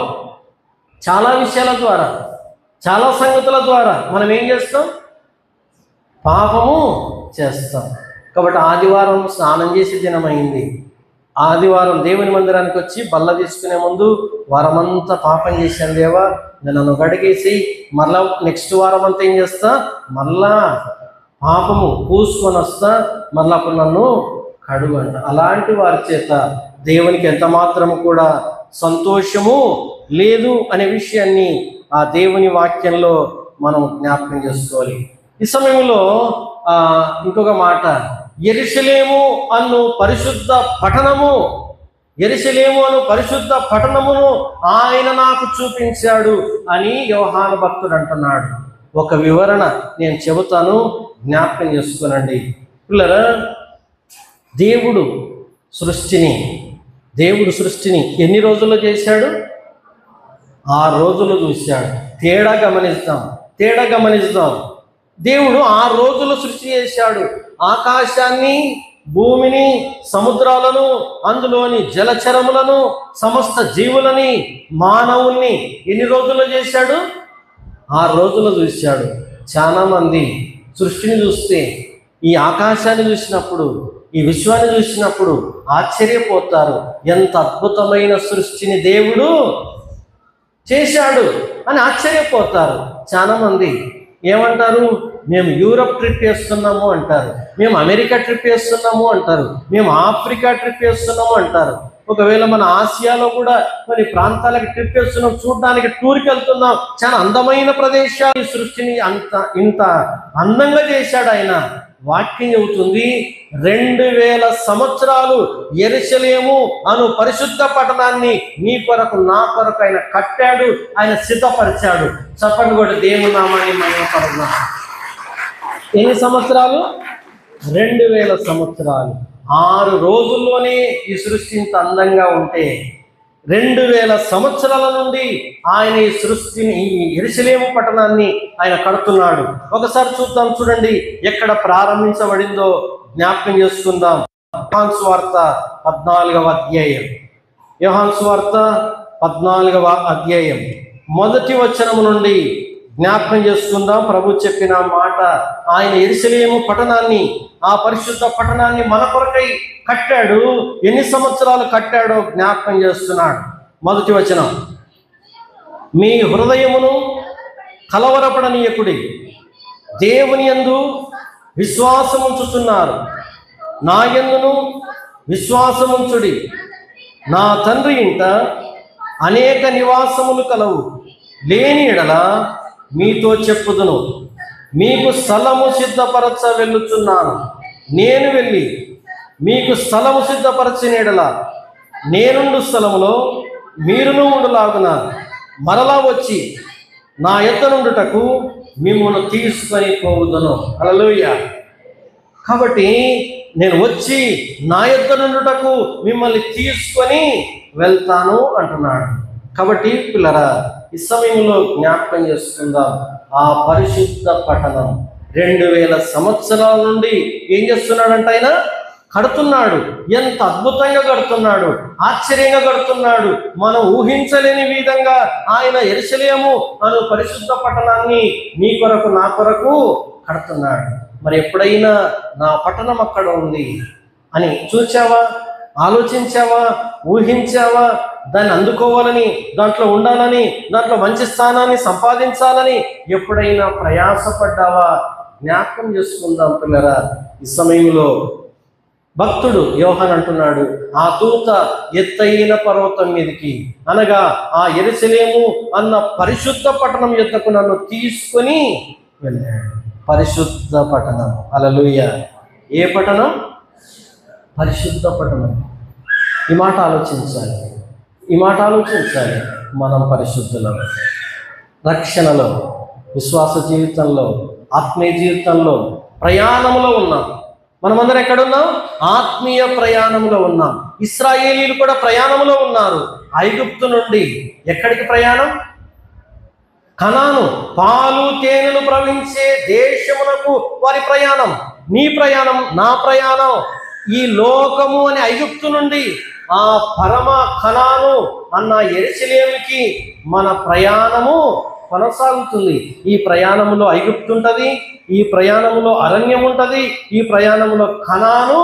చాలా విషయాల ద్వారా, చాలా సంగతుల ద్వారా మనం ఏం చేస్తాం? పాపము చేస్తాం. కాబట్టి ఆదివారం స్నానం చేసే దినమైంది. ఆదివారం దేవుని మందిరానికి వచ్చి బల్ల తీసుకునే ముందు వారమంతా పాపం చేశాను దేవా, నన్ను గడిగేసి మరలా నెక్స్ట్ వారం అంతా ఏం చేస్తా? మరలా పాపము పూసుకొని వస్తా, మరలా అప్పుడు నన్ను కడుగు అంట. అలాంటి వారి చేత దేవునికి ఎంత మాత్రము కూడా సంతోషము లేదు అనే విషయాన్ని ఆ దేవుని వాక్యంలో మనం జ్ఞాపకం చేసుకోవాలి. ఈ సమయంలో ఇంకొక మాట, యెరూషలేము అను పరిశుద్ధ పట్టణము, యెరూషలేము అను పరిశుద్ధ పట్టణమును ఆయన నాకు చూపించాడు అని యోహాను భక్తుడు అంటున్నాడు. ఒక వివరణ నేను చెబుతాను, జ్ఞాపకం చేసుకోనండి పిల్లరా. దేవుడు సృష్టిని ఎన్ని రోజుల్లో చేశాడు? 6 రోజులు చూశాడు. తేడా గమనిస్తాం. దేవుడు 6 రోజులు సృష్టి చేశాడు. ఆకాశాన్ని, భూమిని, సముద్రాలను, అందులోని జలచరములను, సమస్త జీవులని, మానవుల్ని ఎన్ని రోజుల్లో చేశాడు? 6 రోజులు చూశాడు. చాలా మంది సృష్టిని చూస్తే, ఈ ఆకాశాన్ని చూసినప్పుడు, ఈ విశ్వాన్ని చూసినప్పుడు ఆశ్చర్యపోతారు. ఎంత అద్భుతమైన సృష్టిని దేవుడు చేశాడు అని ఆశ్చర్యపోతారు. చాలా మంది ఏమంటారు? మేము యూరప్ ట్రిప్ వేస్తున్నాము అంటారు, మేము అమెరికా ట్రిప్ వేస్తున్నాము అంటారు, మేము ఆఫ్రికా ట్రిప్ వేస్తున్నాము అంటారు. ఒకవేళ మన ఆసియాలో కూడా కొన్ని ప్రాంతాలకు ట్రిప్ వేస్తున్నాం, చూడడానికి టూర్కి వెళ్తున్నాం. చాలా అందమైన ప్రదేశాలు. ఈ సృష్టిని ఇంత అందంగా చేశాడు ఆయన. వాక్యం చెబుతుంది 2000 సంవత్సరాలు యెరూషలేము అను పరిశుద్ధ పట్టణాన్ని నీ కొరకు, నా కొరకు ఆయన కట్టాడు, ఆయన సిద్ధపరిచాడు. చెప్పండి కూడా దేవుని నామాన్ని మహిమపడదాం. ఎన్ని సంవత్సరాలు? 2000 సంవత్సరాలు. 6 రోజుల్లోనే ఈ సృష్టి ఇంత అందంగా ఉంటే 2000 సంవత్సరాల నుండి ఆయన ఈ సృష్టిని, ఈ యెరూషలేము పట్టణాన్ని ఆయన కడుతున్నాడు. ఒకసారి చూద్దాం, చూడండి ఎక్కడ ప్రారంభించబడిందో జ్ఞాపకం చేసుకుందాం. యోహాను సువార్త 14వ అధ్యాయం. యోహాను సువార్త 14వ అధ్యాయం మొదటి వచనం నుండి జ్ఞాపకం చేసుకుందాం. ప్రభు చెప్పిన మాట, ఆయన యెరూషలేము పట్టణాన్ని, ఆ పరిశుద్ధ పట్టణాన్ని మన కొరకై కట్టాడు. ఎన్ని సంవత్సరాలు కట్టాడో జ్ఞాపకం చేస్తున్నాడు. మొదటి వచనం, మీ హృదయమును కలవరపడనీయకుడి, దేవుని యందు విశ్వాసముంచుతున్నారు, నా యందును విశ్వాసముంచుడి. నా తండ్రి ఇంట అనేక నివాసములు కలవు, లేని ఎడల మీతో చెప్పుదును. మీకు స్థలము సిద్ధపరచ వెళ్ళుచున్నాను. నేను వెళ్ళి మీకు స్థలము సిద్ధపరచిన ఎడల నేనుండు స్థలములో మీరును ఉండులాగున మరలా వచ్చి నా యొద్ద నుండుటకు మిమ్మల్ని తీసుకొని పోవుదును. హల్లెలూయా. కాబట్టి నేను వచ్చి నా యొద్ద నుండుటకు మిమ్మల్ని తీసుకొని వెళ్తాను అంటున్నాడు. కాబట్టి పిల్లరా, ఈ సమయంలో జ్ఞాపకం చేసుకుందాం. ఆ పరిశుద్ధ పట్టణం 2000 సంవత్సరాల నుండి ఏం చేస్తున్నాడంట? ఆయన కడుతున్నాడు. ఎంత అద్భుతంగా కడుతున్నాడు, ఆశ్చర్యంగా కడుతున్నాడు. మనం ఊహించలేని విధంగా ఆయన యెరూషలేము అను పరిశుద్ధ పట్టణాన్ని నీ కొరకు, నా కొరకు కడుతున్నాడు. మరి ఎప్పుడైనా నా పట్టణం అక్కడ ఉంది అని చూచావా? ఆలోచించావా? ఊహించావా? దాన్ని అందుకోవాలని, దాంట్లో ఉండాలని, దాంట్లో మంచి స్థానాన్ని సంపాదించాలని ఎప్పుడైనా ప్రయాసపడ్డావా? జ్ఞాపకం చేసుకుందాం పిల్లరా. ఈ సమయంలో భక్తుడు యోహాను అంటున్నాడు, ఆ దూత ఎత్తైన పర్వతం మీదకి, అనగా ఆ యెరూషలేము అన్న పరిశుద్ధ పట్టణం యొద్దకు నన్ను తీసుకొని వెళ్ళాడు. పరిశుద్ధ పట్టణం. హల్లెలూయా. ఏ పట్టణం? పరిశుద్ధ పట్టణం. ఈ మాట ఆలోచించాలి. మనం పరిశుద్ధులం. రక్షణలో, విశ్వాస జీవితంలో, ఆత్మీయ జీవితంలో ప్రయాణంలో ఉన్నాం. మనమందరం ఎక్కడున్నాం? ఆత్మీయ ప్రయాణంలో ఉన్నాం. ఇశ్రాయేలీలు కూడా ప్రయాణంలో ఉన్నారు. ఐగుప్తు నుండి ఎక్కడికి ప్రయాణం? కనాను, పాలు తేనెలు ప్రవహించే దేశమునకు వారి ప్రయాణం. నీ ప్రయాణం, నా ప్రయాణం ఈ లోకము అనే ఐగుప్తు నుండి ఆ పరమ కనాను అన్న యెరూషలేముకి మన ప్రయాణము కొనసాగుతుంది. ఈ ప్రయాణంలో ఐగుప్తు ఉంటుంది, ఈ ప్రయాణంలో అరణ్యం ఉంటుంది, ఈ ప్రయాణంలో కనాను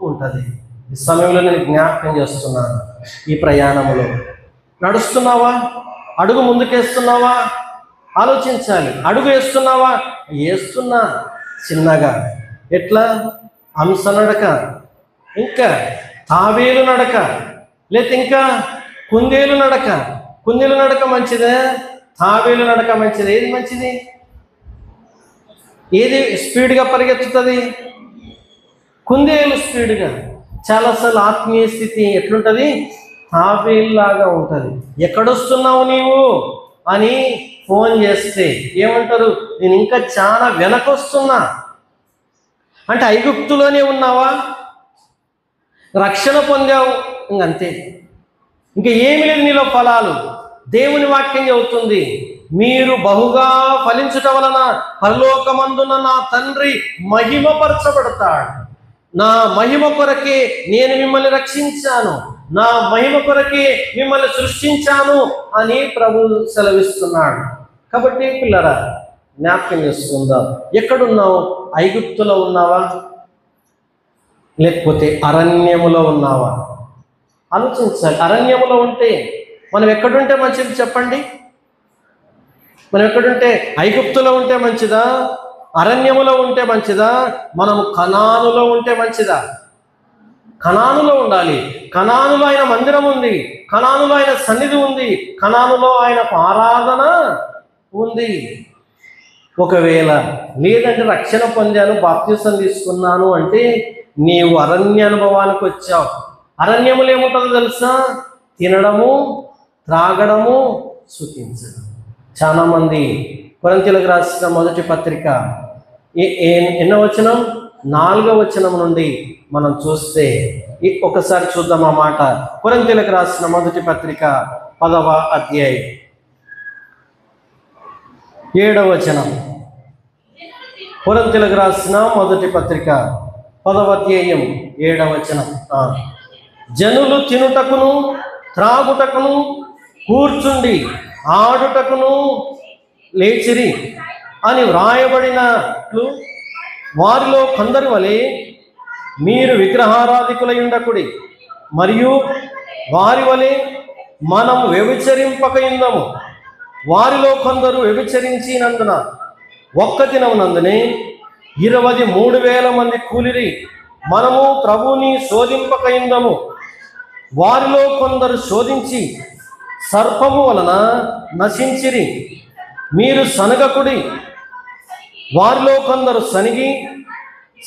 ఉంటుంది. ఈ సమయంలో నేను జ్ఞాపకం చేస్తున్నాను, ఈ ప్రయాణంలో నడుస్తున్నావా? అడుగు ముందుకేస్తున్నావా? ఆలోచించాలి. అడుగు వేస్తున్నావా? వేస్తున్నా, చిన్నగా. ఎట్లా? హంస నడక, ఇంకా తాబేలు నడక, లేకపోతే ఇంకా కుందేలు నడక. కుందేలు నడక మంచిదే, తాబేలు నడక మంచిది. ఏది మంచిది? ఏది స్పీడ్గా పరిగెత్తుతుంది? కుందేలు స్పీడ్గా. చాలాసార్లు ఆత్మీయ స్థితి ఎట్లుంటుంది? తాబేలులాగా ఉంటుంది. ఎక్కడొస్తున్నావు నీవు అని ఫోన్ చేస్తే ఏమంటారు? నేను ఇంకా చాలా వెనకొస్తున్నా. అంటే ఐగుప్తులోనే ఉన్నావా? రక్షణ పొందావు, ఇంకంతే, ఇంకా ఏమి లేదు నీలో ఫలాలు. దేవుని వాక్యం చెబుతుంది, మీరు బహుగా ఫలించుట వలన పరలోకమందున నా తండ్రి మహిమపరచబడతాడు. నా మహిమ కొరకే నేను మిమ్మల్ని రక్షించాను, నా మహిమ కొరకే మిమ్మల్ని సృష్టించాను అని ప్రభువు సెలవిస్తున్నాడు. కాబట్టి పిల్లరా, జ్ఞాపకం చేసుకుందాం. ఎక్కడున్నావు? ఐగుప్తులో ఉన్నావా, లేకపోతే అరణ్యములో ఉన్నావా? ఆలోచించాలి. అరణ్యములో ఉంటే మనం ఎక్కడుంటే మంచిది చెప్పండి? మనం ఎక్కడుంటే, ఐగుప్తులో ఉంటే మంచిదా, అరణ్యములో ఉంటే మంచిదా, మనం కనానులో ఉంటే మంచిదా? కనానులో ఉండాలి. కనానులో ఆయన మందిరం ఉంది, కనానులో ఆయన సన్నిధి ఉంది, కనానులో ఆయన ఆరాధన ఉంది. ఒకవేళ లేదంటే రక్షణ పొందాను, బాప్తిసం తీసుకున్నాను అంటే నీవు అరణ్య అనుభవానికి వచ్చావు. అరణ్యములు ఏముంటుందో తెలుసా? తినడము, త్రాగడము, సుఖించడం. చాలామంది కొరింథీయులకు రాసిన మొదటి పత్రిక ఎన్నో వచనం? 4వ వచనం నుండి మనం చూస్తే ఒకసారి చూద్దాం ఆ మాట. కొరింథీయులకు రాసిన మొదటి పత్రిక 10వ అధ్యాయం 7వ వచనం. కొరింథీయులకు రాసిన మొదటి పత్రిక 10వ అధ్యాయం 7వ వచనం. జనులు తినుటకును త్రాగుటకును కూర్చుండి ఆడుటకును లేచిరి అని వ్రాయబడినట్లు వారిలో కొందరి వలె మీరు విగ్రహారాధికులై ఉండకుడి, మరియు వారి వలె మనం వ్యభిచరింపకయుందము. వారిలో కొందరు వ్యభిచరించినందున ఒక్క దినమునందునే 23,000 మంది కూలిరి. మనము ప్రభువుని శోధింపకయుందము. వారిలో కొందరు శోధించి సర్పము వలన నశించిరి. మీరు సనగకుడి. వారిలో కొందరు సనిగి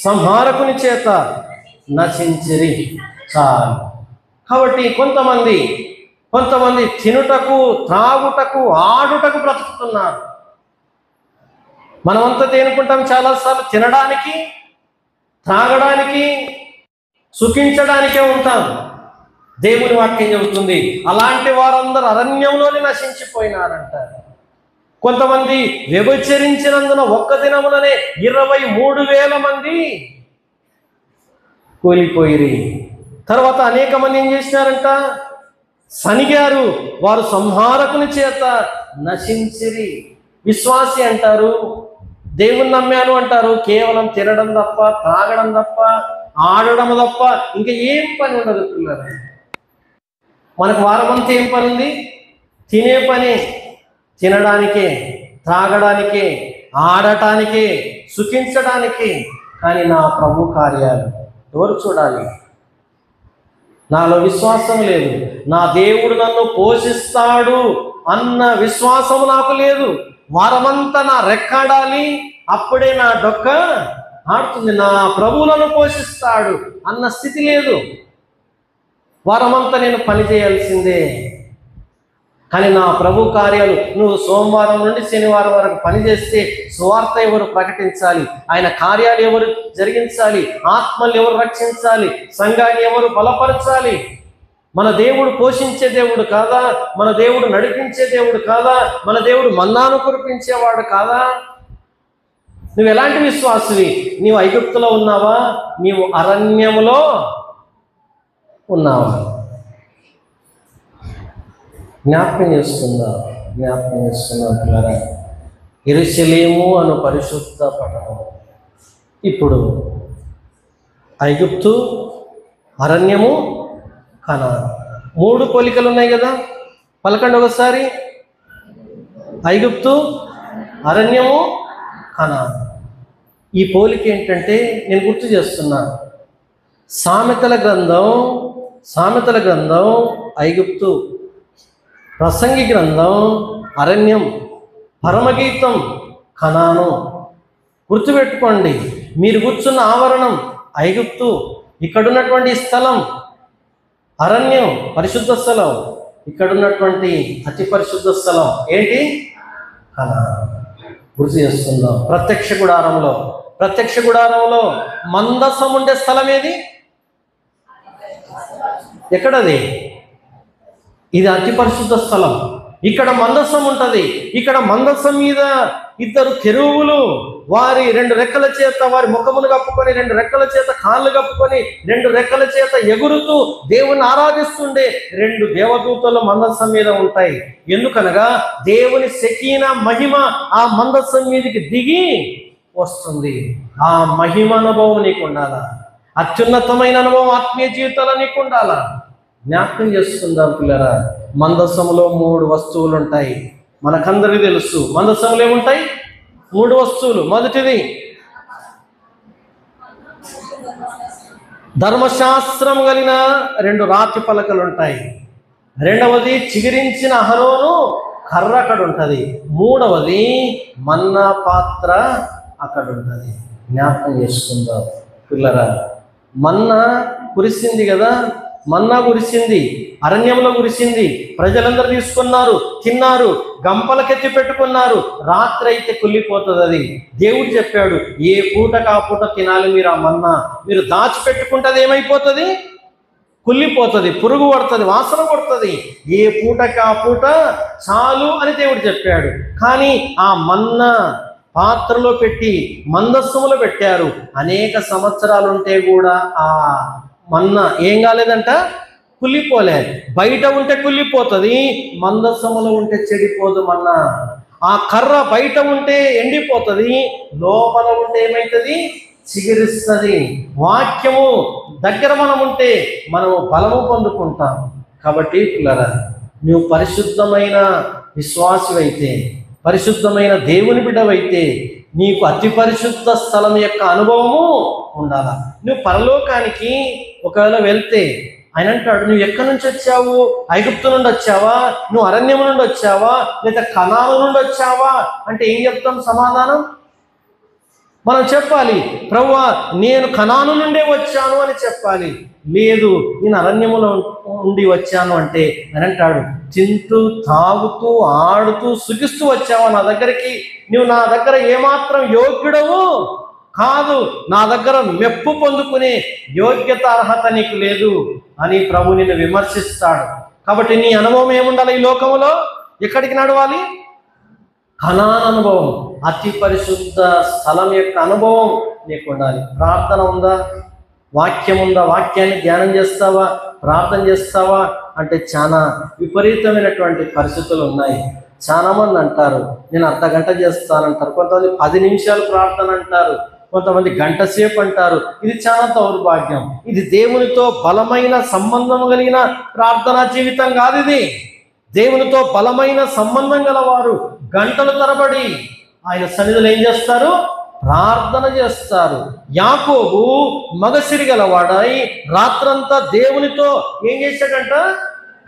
సంహారకుని చేత నశించిరి. చాలు. కాబట్టి కొంతమంది తినుటకు, త్రాగుటకు, ఆడుటకు బ్రతుకుతున్నారు. మనమంతా తేనుకుంటాం చాలాసార్లు, తినడానికి, త్రాగడానికి, సుఖించడానికే ఉంటాం. దేవుని వాక్యం చెబుతుంది అలాంటి వారందరూ అరణ్యంలోనే నశించిపోయినారంట. కొంతమంది వ్యభిచరించినందున ఒక్క దినముననే 23,000 మంది కూలిపోయిరి. తర్వాత అనేక మంది ఏం చేసినారంట? సనిగారు. వారు సంహారకుని చేత నశించిరి. విశ్వాసి అంటారు, దేవుని నమ్మాను అంటారు, కేవలం తినడం తప్ప, తాగడం తప్ప, ఆడడం తప్ప ఇంకా ఏం పని ఉండదు పిల్లలు. మనకు వారమంతా ఏం పని ఉంది? తినే పని. తినడానికే, త్రాగడానికే, ఆడటానికే, సుఖించడానికే. కానీ నా ప్రభు కార్యాలు ఎవరు చూడాలి? నాలో విశ్వాసం లేదు, నా దేవుడు నన్ను పోషిస్తాడు అన్న విశ్వాసం నాకు లేదు. వారమంతా నా రెక్కాడాలి, అప్పుడే నా డొక్క ఆడుతుంది. నా ప్రభువు నన్ను పోషిస్తాడు అన్న స్థితి లేదు. వారమంతా నేను పని చేయాల్సిందే. కానీ నా ప్రభు కార్యాలు, నువ్వు సోమవారం నుండి శనివారం వరకు పనిచేస్తే సువార్త ఎవరు ప్రకటించాలి? ఆయన కార్యాలు ఎవరు జరిగించాలి? ఆత్మలు ఎవరు రక్షించాలి? సంఘాన్ని ఎవరు బలపరచాలి? మన దేవుడు పోషించే దేవుడు కాదా? మన దేవుడు నడిపించే దేవుడు కాదా? మన దేవుడు మన్నాను కురిపించేవాడు కాదా? నువ్వు ఎలాంటి విశ్వాసివి? నీవు ఐగుప్తులో ఉన్నావా? నీవు అరణ్యములో ఉన్నావా? జ్ఞాపకం చేస్తున్నా పిల్లరా. యెరూషలేము అను పరిశుద్ధ పట్టణం ఇప్పుడు ఐగుప్తు, అరణ్యము, కనాను. 3 పోలికలు ఉన్నాయి కదా, పలకండి ఒకసారి. ఐగుప్తు, అరణ్యము, కనాను. ఈ పోలిక ఏంటంటే నేను గుర్తు చేస్తున్నా. సామెతల గ్రంథం ఐగుప్తు, ప్రసంగి గ్రంథం అరణ్యం, పరమగీతం కనాను. గుర్తుపెట్టుకోండి. మీరు కూర్చున్న ఆవరణం ఐగుప్తు, ఇక్కడున్నటువంటి స్థలం అరణ్యం, పరిశుద్ధ స్థలం. ఇక్కడున్నటువంటి అతి పరిశుద్ధ స్థలం ఏంటి? కనాను. గుర్తు చేసుకుందాం. ప్రత్యక్ష గుడారంలో మందసం ఉండే స్థలం ఏది? ఎక్కడది? ఇది అతి పరిశుద్ధ స్థలం. ఇక్కడ మందసం ఉంటుంది. ఇక్కడ మందసం మీద ఇద్దరు కెరూబులు వారి 2 రెక్కల చేత వారి ముఖమును కప్పుకొని, 2 రెక్కల చేత కాళ్ళు కప్పుకొని, 2 రెక్కల చేత ఎగురుతూ దేవుని ఆరాధిస్తుండే 2 దేవదూతలు మందసం మీద ఉంటాయి. ఎందుకనగా దేవుని షకీనా మహిమ ఆ మందసం మీదకి దిగి వస్తుంది. ఆ మహిమ అనుభవం నీకు ఉండాలా? అత్యున్నతమైన అనుభవం ఆత్మీయ జీవితాలు నీకు ఉండాలా? జ్ఞాపకం చేసుకుందాం పిల్లరా. మందసంలో 3 వస్తువులు ఉంటాయి. మనకందరికీ తెలుసు. మందసంలో ఏముంటాయి? 3 వస్తువులు. మొదటిది ధర్మశాస్త్రం కలిగిన 2 రాతి పలకలు ఉంటాయి. రెండవది చిగిరించిన అహరోను కర్ర అక్కడ ఉంటుంది. మూడవది మన్నా పాత్ర అక్కడ ఉంటుంది. జ్ఞాపకం చేసుకుందాం పిల్లరా. మన్నా కురిసింది కదా, మన్నా కురిసింది, అరణ్యంలో కురిసింది. ప్రజలందరూ తీసుకున్నారు, తిన్నారు, గంపలకెత్తి పెట్టుకున్నారు. రాత్రి అయితే కుళ్ళిపోతుంది అది. దేవుడు చెప్పాడు, ఏ పూటకు ఆ పూట తినాలి మీరు. ఆ మన్నా మీరు దాచిపెట్టుకుంటే ఏమైపోతుంది? కుళ్ళిపోతుంది, పురుగు పడుతుంది, వాసన పడుతుంది. ఏ పూటకు ఆ పూట చాలు అని దేవుడు చెప్పాడు. కానీ ఆ మన్నా పాత్రలో పెట్టి మందస్సుములో పెట్టారు. అనేక సంవత్సరాలు ఉంటే కూడా ఆ మన్నా ఏం కాలేదంట? కుళ్ళిపోలేదు. బయట ఉంటే కుళ్ళిపోతుంది, మందస్సములో ఉంటే చెడిపోదు మన్నా. ఆ కర్ర బయట ఉంటే ఎండిపోతుంది, లోపల ఉంటే ఏమవుతుంది? చిగురిస్తుంది. వాక్యము దగ్గర మనం ఉంటే మనము బలము పొందుకుంటాం. కాబట్టి పిల్లరా, నువ్వు పరిశుద్ధమైన విశ్వాసమైతే, పరిశుద్ధమైన దేవుని బిడ్డవైతే నీకు అతి పరిశుద్ధ స్థలం యొక్క అనుభవము ఉండాలా. నువ్వు పరలోకానికి ఒకవేళ వెళ్తే ఆయన అంటాడు, నువ్వు ఎక్కడి నుంచి వచ్చావు? ఐగుప్తు నుండి వచ్చావా? నువ్వు అరణ్యం నుండి వచ్చావా? లేదా కనాను నుండి వచ్చావా అంటే ఏం చెప్తాం సమాధానం? మనం చెప్పాలి, ప్రభువా నేను కనాను నుండే వచ్చాను అని చెప్పాలి. లేదు నేను అరణ్యములో ఉండి వచ్చాను అంటే అని అంటాడు, తింటూ తాగుతూ ఆడుతూ సుఖిస్తూ వచ్చావా నా దగ్గరికి? నువ్వు నా దగ్గర ఏమాత్రం యోగ్యుడవు కాదు, నా దగ్గర మెప్పు పొందుకునే యోగ్యత అర్హత నీకు లేదు అని ప్రభు నిన్ను విమర్శిస్తాడు. కాబట్టి నీ అనుభవం ఏముండాలి? ఈ లోకంలో ఎక్కడికి నడవాలి? కనాను అనుభవం, అతి పరిశుద్ధ స్థలం యొక్క అనుభవం నీకు ఉండాలి. ప్రార్థన ఉందా? వాక్యం ఉందా? వాక్యాన్ని ధ్యానం చేస్తావా? ప్రార్థన చేస్తావా? అంటే చాలా విపరీతమైనటువంటి పరిస్థితులు ఉన్నాయి. చాలామంది అంటారు నేను అర్ధగంట చేస్తానంటారు, కొంతమంది 10 నిమిషాలు ప్రార్థన అంటారు, కొంతమంది గంట సేపు అంటారు. ఇది చాలా దౌర్భాగ్యం. ఇది దేవునితో బలమైన సంబంధం కలిగిన ప్రార్థనా జీవితం కాదు. ఇది దేవునితో బలమైన సంబంధం గలవారు గంటల తరబడి ఆయన సన్నిధిలో ఏం చేస్తారు? ప్రార్థన చేస్తారు. యాకోబు మగసిరి గలవాడై రాత్రంతా దేవునితో ఏం చేశాడంట?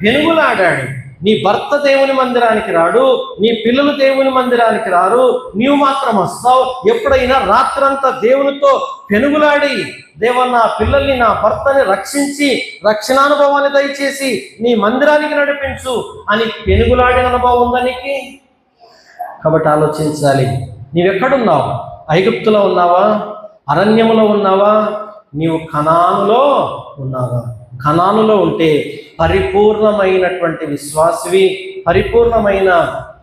పెనుగులాడాడు. నీ భర్త దేవుని మందిరానికి రాడు, నీ పిల్లలు దేవుని మందిరానికి రారు, నీవు మాత్రం వస్తావు. ఎప్పుడైనా రాత్రంతా దేవునితో పెనుగులాడి, దేవా నా పిల్లల్ని నా భర్తని రక్షించి రక్షణానుభవాన్ని దయచేసి నీ మందిరానికి నడిపించు అని పెనుగులాడిన అనుభవం ఉందా నీకు? కాబట్టి ఆలోచించాలి, నీవెక్కడున్నావు? ఐగుప్తులో ఉన్నావా? అరణ్యములో ఉన్నావా? నీవు కనానులో ఉన్నావా? కనానులో ఉంటే పరిపూర్ణమైనటువంటి విశ్వాసివి, పరిపూర్ణమైన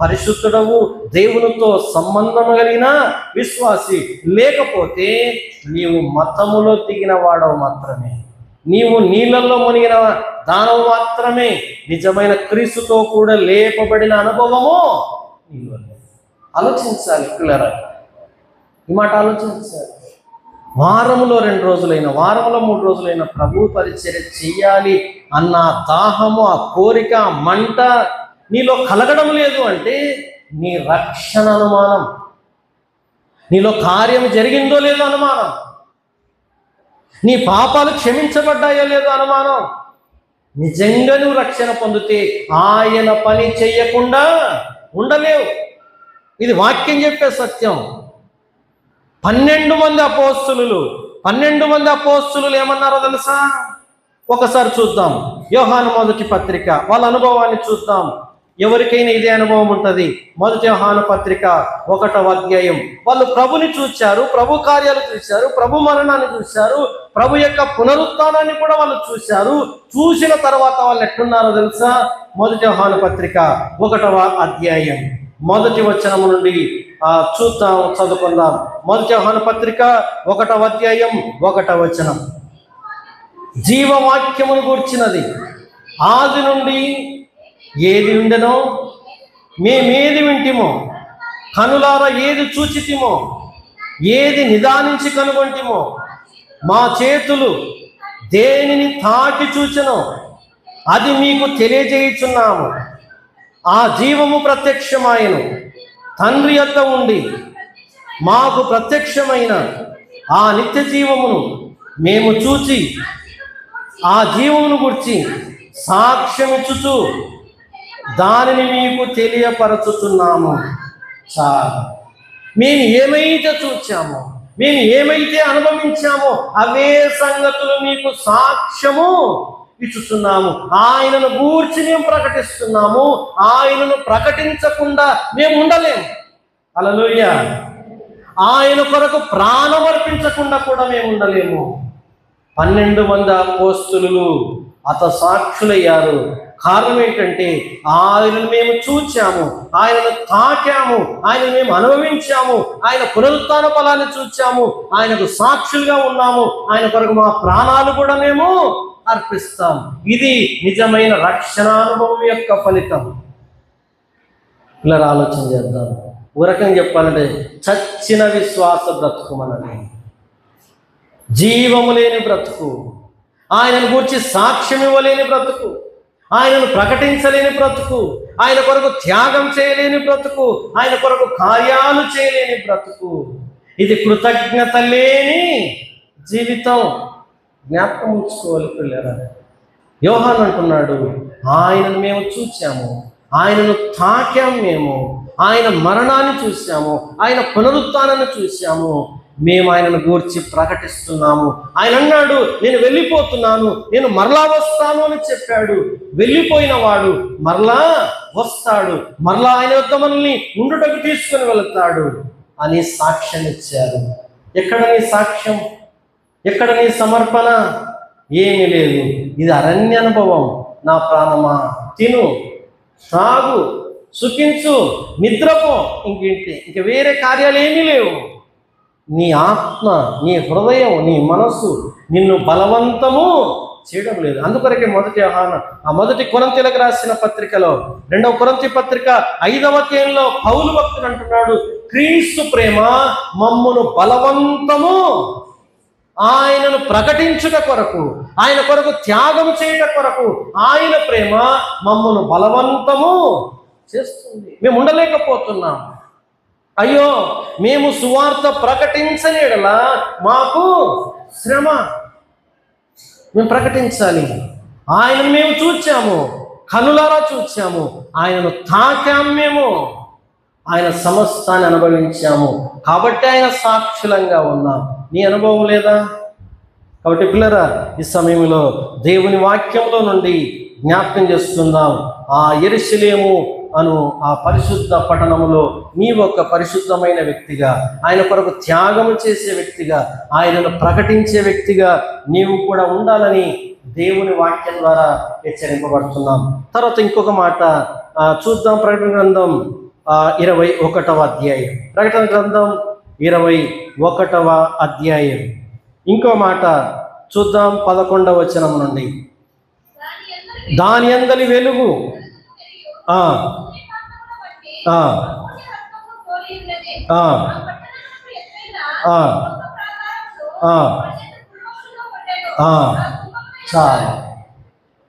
పరిశుద్ధుడవు, దేవునితో సంబంధం కలిగిన విశ్వాసి. లేకపోతే నీవు మతములో దిగిన వాడవు మాత్రమే, నీవు నీళ్ళల్లో మునిగిన దానవు మాత్రమే. నిజమైన క్రీస్తుతో కూడా లేపబడిన అనుభవము నీవు. ఆలోచించాలి పిల్లరా, ఈ మాట ఆలోచించాలి. వారంలో 2 రోజులైనా, వారంలో 3 రోజులైనా ప్రభు పరిచర్య చెయ్యాలి అన్న దాహము, ఆ కోరిక, ఆ మంట నీలో కలగడం లేదు అంటే నీ రక్షణ అనుమానం, నీలో కార్యం జరిగిందో లేదో అనుమానం, నీ పాపాలు క్షమించబడ్డాయో లేదో అనుమానం. నిజంగా నువ్వు రక్షణ పొందితే ఆయన పని చెయ్యకుండా ఉండలేవు. ఇది వాక్యం చెప్పే సత్యం. 12 మంది అపోస్తలులు ఏమన్నారో తెలుసా? ఒకసారి చూద్దాం. యోహాను మొదటి పత్రిక వాళ్ళ అనుభవాన్ని చూద్దాం. ఎవరికైనా ఇదే అనుభవం ఉంటుంది. మొదటి యోహాను పత్రిక 1వ అధ్యాయం. వాళ్ళు ప్రభుని చూశారు, ప్రభు కార్యాలు చూశారు, ప్రభు మరణాన్ని చూశారు, ప్రభు యొక్క పునరుత్థానాన్ని కూడా వాళ్ళు చూశారు. చూసిన తర్వాత వాళ్ళు ఎట్లున్నారో తెలుసా? మొదటి యోహాను పత్రిక 1వ అధ్యాయం మొదటి వచనము నుండి చూద్దాం, చదువుకుందాం. మొదటి యోహాను పత్రిక 1వ అధ్యాయం 1వ వచనం. జీవవాక్యమును గూర్చినది ఆది నుండి ఏది ఉండెనో మేమేది వింటిమో, కనులారా ఏది చూచితిమో, ఏది నిదానించి కనుగొంటిమో, మా చేతులు దేనిని తాకి చూచెనో అది మీకు తెలియజేయుచున్నాము. ఆ జీవము ప్రత్యక్షమాయను, తండ్రి యొద్ద ఉండి మాకు ప్రత్యక్షమైన ఆ నిత్య జీవమును మేము చూచి ఆ జీవమును గురించి సాక్ష్యమిచ్చుచు దానిని మీకు తెలియపరచుతున్నాము. చాలు. మేము ఏమైతే చూచామో, మేము ఏమైతే అనుభవించామో అవే సంగతులు మీకు సాక్ష్యము ఇచ్చుతున్నాము. ఆయనను గూర్చి మేము ప్రకటిస్తున్నాము. ఆయనను ప్రకటించకుండా మేము ఉండలేము. హల్లెలూయా. ఆయన కొరకు ప్రాణం అర్పించకుండా కూడా మేము ఉండలేము. 12 మంది అపోస్తలులు సాక్షులయ్యారు. కారణం ఏంటంటే ఆయనను మేము చూచాము, ఆయనను తాకాము, ఆయనను మేము అనుభవించాము, ఆయన పునరుత్థాన ఫలాన్ని చూచాము, ఆయనకు సాక్షులుగా ఉన్నాము. ఆయన కొరకు మా ప్రాణాలు కూడా మేము అర్పిస్తాం. ఇది నిజమైన రక్షణానుభవం యొక్క ఫలితం. ఇలా ఆలోచన చేద్దాం. ఒక రకంగా చెప్పాలంటే చచ్చిన విశ్వాస బ్రతుకు మనది, జీవము లేని బ్రతుకు, ఆయనను గూర్చి సాక్ష్యం ఇవ్వలేని బ్రతుకు, ఆయనను ప్రకటించలేని బ్రతుకు, ఆయన కొరకు త్యాగం చేయలేని బ్రతుకు, ఆయన కొరకు కార్యాలు చేయలేని బ్రతుకు. ఇది కృతజ్ఞత లేని జీవితం. జ్ఞాపకం ఉంచుకోవాలి పిల్లరా. యోహాను అంటున్నాడు, ఆయనను మేము చూచాము, ఆయనను తాకాం, మేము ఆయన మరణాన్ని చూసాము, ఆయన పునరుత్థానాన్ని చూసాము, మేము ఆయనను గూర్చి ప్రకటిస్తున్నాము. ఆయన అన్నాడు, నేను వెళ్ళిపోతున్నాను, నేను మరలా వస్తాను అని చెప్పాడు. వెళ్ళిపోయిన వాడు మరలా వస్తాడు, మరలా ఆయన వద్ద మనల్ని ఉండుటకు తీసుకుని వెళతాడు అని సాక్ష్యం ఇచ్చారు. ఎక్కడ నీ సాక్ష్యం? ఎక్కడ నీ సమర్పణ? ఏమీ లేదు. ఇది అరణ్య అనుభవం. నా ప్రాణమా, తిను, తాగు, సుఖించు, నిద్రపో, ఇంక వేరే కార్యాలు ఏమీ లేవు. నీ ఆత్మ, నీ హృదయం, నీ మనస్సు నిన్ను బలవంతము చేయడం లేదు. అందుకొరకే మొదటి కొరింథీయులకు రాసిన పత్రికలో 2వ కొరింథీ పత్రిక 5వ అధ్యాయంలో పౌలు భక్తుడు అంటున్నాడు, క్రీస్తు ప్రేమ మమ్మును బలవంతము ఆయనను ప్రకటించుట కొరకు, ఆయన కొరకు త్యాగం చేయట కొరకు ఆయన ప్రేమ మమ్మును బలవంతము చేస్తుంది. మేము ఉండలేకపోతున్నాం. అయ్యో, మేము సువార్త ప్రకటించని యెడల మాకు శ్రమ. మేము ప్రకటించాలి. ఆయనను మేము చూచాము, కనులారా చూచాము, ఆయనను తాకాము, మేము ఆయన సమస్తాన్ని అనుభవించాము. కాబట్టి ఆయన సాక్షులంగా ఉన్నాం. నీ అనుభవం లేదా? కాబట్టి పిల్లరా, ఈ సమయంలో దేవుని వాక్యంలో నుండి జ్ఞాపకం చేసుకుందాం. ఆ యెరూషలేము అను ఆ పరిశుద్ధ పట్టణములో నీవు ఒక పరిశుద్ధమైన వ్యక్తిగా, ఆయన కొరకు త్యాగము చేసే వ్యక్తిగా, ఆయనను ప్రకటించే వ్యక్తిగా నీవు కూడా ఉండాలని దేవుని వాక్యం ద్వారా హెచ్చరింపబడుతున్నాం. తర్వాత ఇంకొక మాట చూద్దాం. ప్రకటన గ్రంథం 21వ అధ్యాయం. ప్రకటన గ్రంథం 21వ అధ్యాయం ఇంకో మాట చూద్దాం. 11వ వచనం నుండి, దాని అందలి వెలుగు చాలు.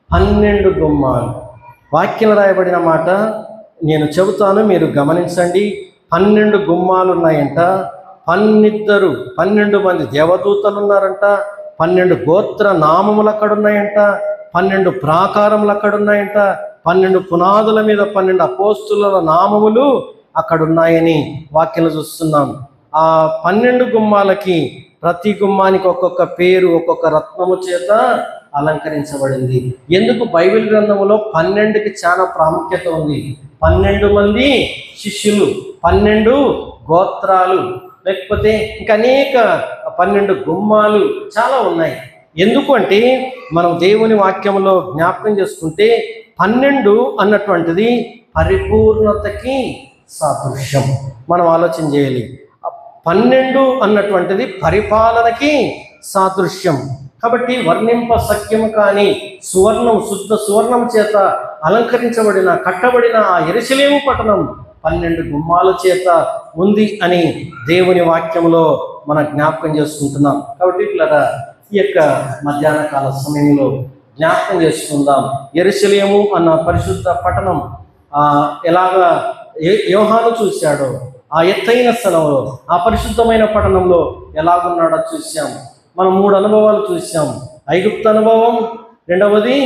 12 గుమ్మాలు. వాక్యం రాయబడిన మాట నేను చెబుతాను, మీరు గమనించండి. 12 గుమ్మాలు ఉన్నాయంట. 12 మంది దేవదూతలు ఉన్నారంట. 12 గోత్ర నామములు అక్కడ ఉన్నాయంట. 12 ప్రాకారములు అక్కడ ఉన్నాయంట. 12 పునాదుల మీద 12 అపోస్తుల నామములు అక్కడ ఉన్నాయని వాక్యం చూస్తున్నాం. ఆ 12 గుమ్మాలకి ప్రతి గుమ్మానికి ఒక్కొక్క పేరు, ఒక్కొక్క రత్నము చేత అలంకరించబడింది. ఎందుకు బైబిల్ గ్రంథంలో 12కి చాలా ప్రాముఖ్యత ఉంది. 12 మంది శిష్యులు, 12 గోత్రాలు, లేకపోతే ఇంకా అనేక 12 గుమ్మాలు చాలా ఉన్నాయి. ఎందుకు అంటే మనం దేవుని వాక్యంలో జ్ఞాపకం చేసుకుంటే 12 అన్నటువంటిది పరిపూర్ణతకి సాదృశ్యం. మనం ఆలోచన చేయాలి. 12 అన్నటువంటిది పరిపాలనకి సాదృశ్యం. కాబట్టి వర్ణింప సఖ్యము కాని సువర్ణం, శుద్ధ సువర్ణం చేత అలంకరించబడిన కట్టబడిన ఆ యెరూషలేము పట్టణం 12 గుమ్మాల చేత ఉంది అని దేవుని వాక్యంలో మనం జ్ఞాపకం చేసుకుంటున్నాం. కాబట్టి పిల్లరా, ఈ యొక్క మధ్యాహ్న కాల సమయంలో జ్ఞాపకం చేసుకుందాం. యెరూషలేము అన్న పరిశుద్ధ పట్టణం ఎలాగా యోహాను చూశాడో, ఆ ఎత్తైన స్థలంలో, ఆ పరిశుద్ధమైన పట్టణంలో ఎలాగున్నాడో చూసాం. మనం 3 అనుభవాలు చూసాం. ఐగుప్తు అనుభవం, రెండవది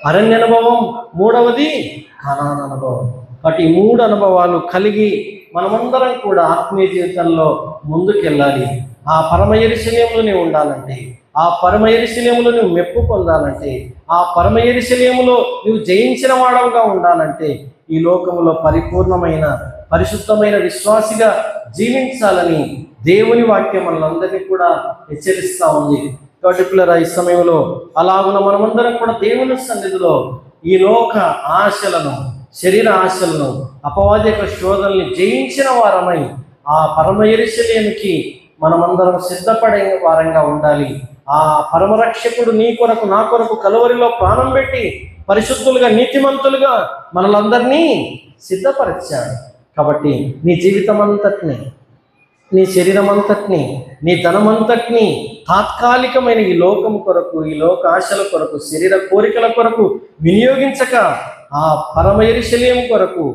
అరణ్య అనుభవం, మూడవది కనాను అనుభవం. కాబట్టి ఈ 3 అనుభవాలు కలిగి మనమందరం కూడా ఆత్మీయ జీవితంలో ముందుకెళ్ళాలి. ఆ పరమ యెరూషలేములో ఉండాలంటే, ఆ పరమ యెరూషలేములో నువ్వు మెప్పు పొందాలంటే, ఆ పరమ యెరూషలేములో నువ్వు జయించిన వాడవుగా ఉండాలంటే, ఈ లోకంలో పరిపూర్ణమైన పరిశుద్ధమైన విశ్వాసిగా జీవించాలని దేవుని వాక్యం మనందరినీ కూడా హెచ్చరిస్తూ ఉంది. కాబట్టి పిల్లరా, ఈ సమయంలో అలాగున మనమందరం కూడా దేవుని సన్నిధిలో ఈ లోక ఆశలను, శరీర ఆశలను, అపవాదిక శోధనల్ని జయించిన వారమై ఆ పరమ యెరూషలేముకి మనమందరం సిద్ధపడే వారంగా ఉండాలి. ఆ పరమరక్షకుడు నీ కొరకు నా కొరకు కలువరిలో ప్రాణం పెట్టి పరిశుద్ధులుగా నీతిమంతులుగా మనలందరినీ సిద్ధపరిచాడు. కాబట్టి నీ జీవితం అంతటిని, నీ శరీరం అంతటిని, నీ ధనమంతటిని తాత్కాలికమైన ఈ లోకం కొరకు, ఈ లోక ఆశల కొరకు, శరీర కోరికల కొరకు వినియోగించక ఆ పరమ యెరూషలేము కొరకు,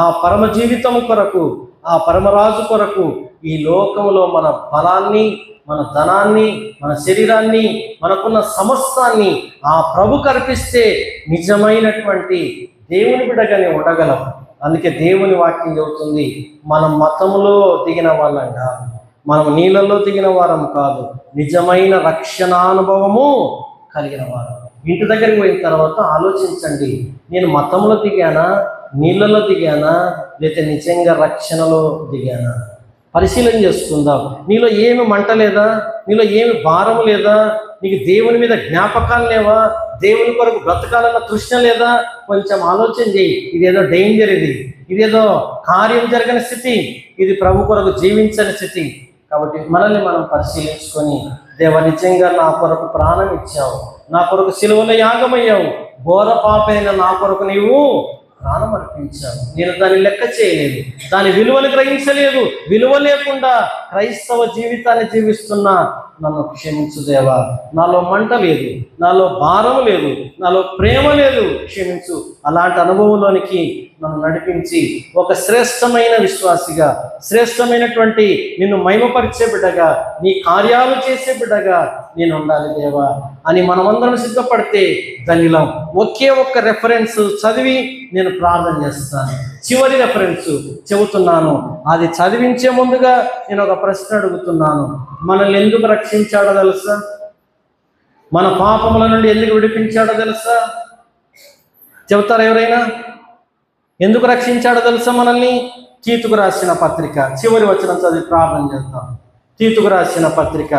ఆ పరమ జీవితం కొరకు, ఆ పరమరాజు కొరకు ఈ లోకంలో మన బలాన్ని, మన ధనాన్ని, మన శరీరాన్ని, మనకున్న సమస్తాన్ని ఆ ప్రభుకు అర్పిస్తే నిజమైనటువంటి దేవుని బిడ్డగానే ఉండగలం. అందుకే దేవుని వాక్యం చెబుతుంది, మనం మతములో దిగిన వాళ్ళం కాదు, మనం నీళ్ళల్లో దిగిన వారం కాదు, నిజమైన రక్షణానుభవము కలిగిన వారం. ఇంటి దగ్గరికి పోయిన తర్వాత ఆలోచించండి, నేను మతంలో దిగానా, నీళ్ళలో దిగానా, లేకపోతే నిజంగా రక్షణలో దిగానా? పరిశీలన చేసుకుందాం. నీలో ఏమి మంట లేదా? నీలో ఏమి భారం లేదా? నీకు దేవుని మీద జ్ఞాపకాలు లేవా? దేవుని కొరకు బ్రతకాలన్న తృష్ణ లేదా? కొంచెం ఆలోచన చేయి. ఇదేదో డేంజర్, ఇదేదో కార్యం జరగని స్థితి, ఇది ప్రభు కొరకు జీవించని స్థితి. కాబట్టి మనల్ని మనం పరిశీలించుకొని, దేవ నిజంగా నా కొరకు ప్రాణం ఇచ్చావు, నా కొరకు సిలువలో యాగమయ్యావు, ఘోర పాపైన నా కొరకు నీవు ప్రాణం అర్పించావు, నేను దాన్ని లెక్క చేయలేదు, దాని విలువను గ్రహించలేదు, విలువ లేకుండా క్రైస్తవ జీవితాన్ని జీవిస్తున్నా నన్ను క్షమించు దేవా. నాలో మంట లేదు, నాలో భారం లేదు, నాలో ప్రేమ లేదు, క్షమించు. అలాంటి అనుభవంలోనికి నన్ను నడిపించి ఒక శ్రేష్టమైన విశ్వాసిగా, శ్రేష్టమైనటువంటి నిన్ను మహిమపరిచే బిడ్డగా, నీ కార్యాలు చేసే బిడ్డగా నేను ఉండాలి దేవా అని మనమందరం సిద్ధపడితే ధన్యులం. ఒకే ఒక్క రెఫరెన్స్ చదివి నేను ప్రార్థన చేస్తాను. చివరి రెఫరెన్స్ చెబుతున్నాను. అది చదివించే ముందుగా నేను ఒక ప్రశ్న అడుగుతున్నాను. మనల్ని ఎందుకు రక్షించాడో తెలుసా? మన పాపముల నుండి ఎందుకు విడిపించాడో తెలుసా? చెబుతారా ఎవరైనా? ఎందుకు రక్షించాడో తెలుసా మనల్ని? తీతుకు రాసిన పత్రిక చివరి వచనం చదివి ప్రార్థన చేద్దాం. తీతుకు రాసిన పత్రిక,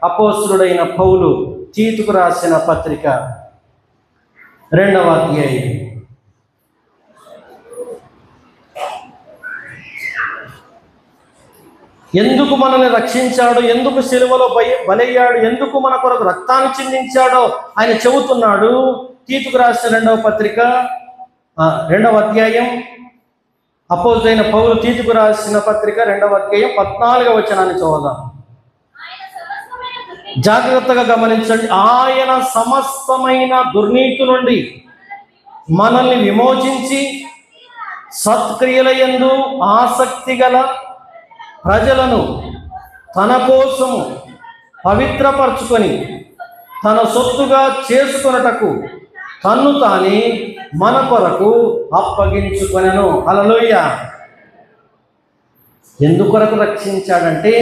అపోస్తలుడైన పౌలు తీతుకు రాసిన పత్రిక 2వ అధ్యాయం. ఎందుకు మనల్ని రక్షించాడో, ఎందుకు సిలువలో బలయ్యాడు, ఎందుకు మన కొరకు రక్తాన్ని చిందించాడో ఆయన చెబుతున్నాడు. తీతుకు రాసిన 2వ పత్రిక 2వ అధ్యాయం, అపోస్తలుడైన పౌలు తీతుకు రాసిన పత్రిక 2వ అధ్యాయం 14వ వచనాన్ని చదువుదాం. జాగ్రత్తగా గమనించండి. ఆయన సమస్తమైన దుర్నీతి నుండి మనల్ని విమోచించి సత్క్రియల యందు ఆసక్తి గల ప్రజలను తన కోసము పవిత్రపరచుకొని తన సొత్తుగా చేసుకొనుటకు తన్ను తానే మన కొరకు అప్పగించుకొనెను. హల్లెలూయా. ఎందుకొరకు రక్షించాడంటే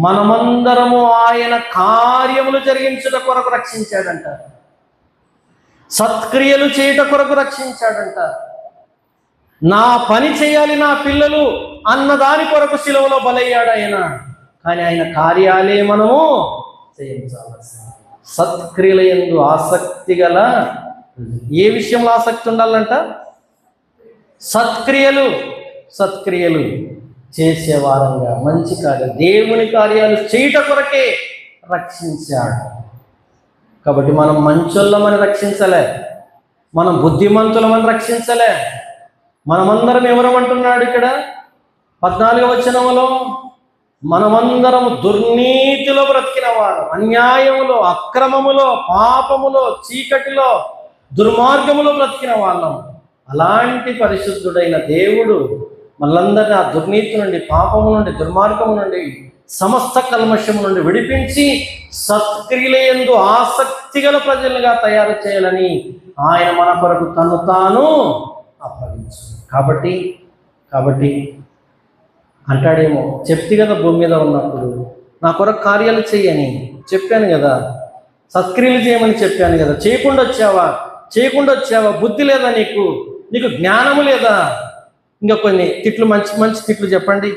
మనమందరము ఆయన కార్యములు జరిగించుట కొరకు రక్షించాడంట. సత్క్రియలు చేయుట కొరకు రక్షించాడంట. నా పని చేయాలి నా పిల్లలు అన్నదాని కొరకు శిలువలో బలయ్యాడు ఆయన. కానీ ఆయన కార్యాలే మనము చేయించాల్సిన సత్క్రియల యందు ఆసక్తి గల, ఏ విషయంలో ఆసక్తి ఉండాలంట? సత్క్రియలు చేసేవారంగా, మంచి కార్యాలు, దేవుని కార్యాలు చేయుట కొరకే రక్షించాడు. కాబట్టి మనం మంచోళ్ళమని రక్షించలే, మనం బుద్ధిమంతులమని రక్షించలే. మనమందరం ఎవరమంటున్నాడు ఇక్కడ 14వ వచనంలో? మనమందరం దుర్నీతిలో బ్రతికిన వారు, అన్యాయములో, అక్రమములో, పాపములో, చీకటిలో, దుర్మార్గములో బ్రతికిన వాళ్ళం. అలాంటి పరిశుద్ధుడైన దేవుడు మనందరినీ ఆ దుర్నీతి నుండి, పాపము నుండి, దుర్మార్గము నుండి, సమస్త కల్మషము నుండి విడిపించి సత్క్రియలందు ఆసక్తి గల ప్రజలుగా తయారు చేయాలని ఆయన మన కొరకు తను తాను అప్పగించు. కాబట్టి అంటాడేమో, చెప్తే కదా భూమి మీద ఉన్నప్పుడు నా కొరకు కార్యాలు చేయని చెప్పాను కదా, సత్క్రియలు చేయమని చెప్పాను కదా, చేయకుండా వచ్చావా? బుద్ధి లేదా నీకు జ్ఞానము లేదా? ఇంకా కొన్ని తిట్లు, మంచి తిట్లు చెప్పండి.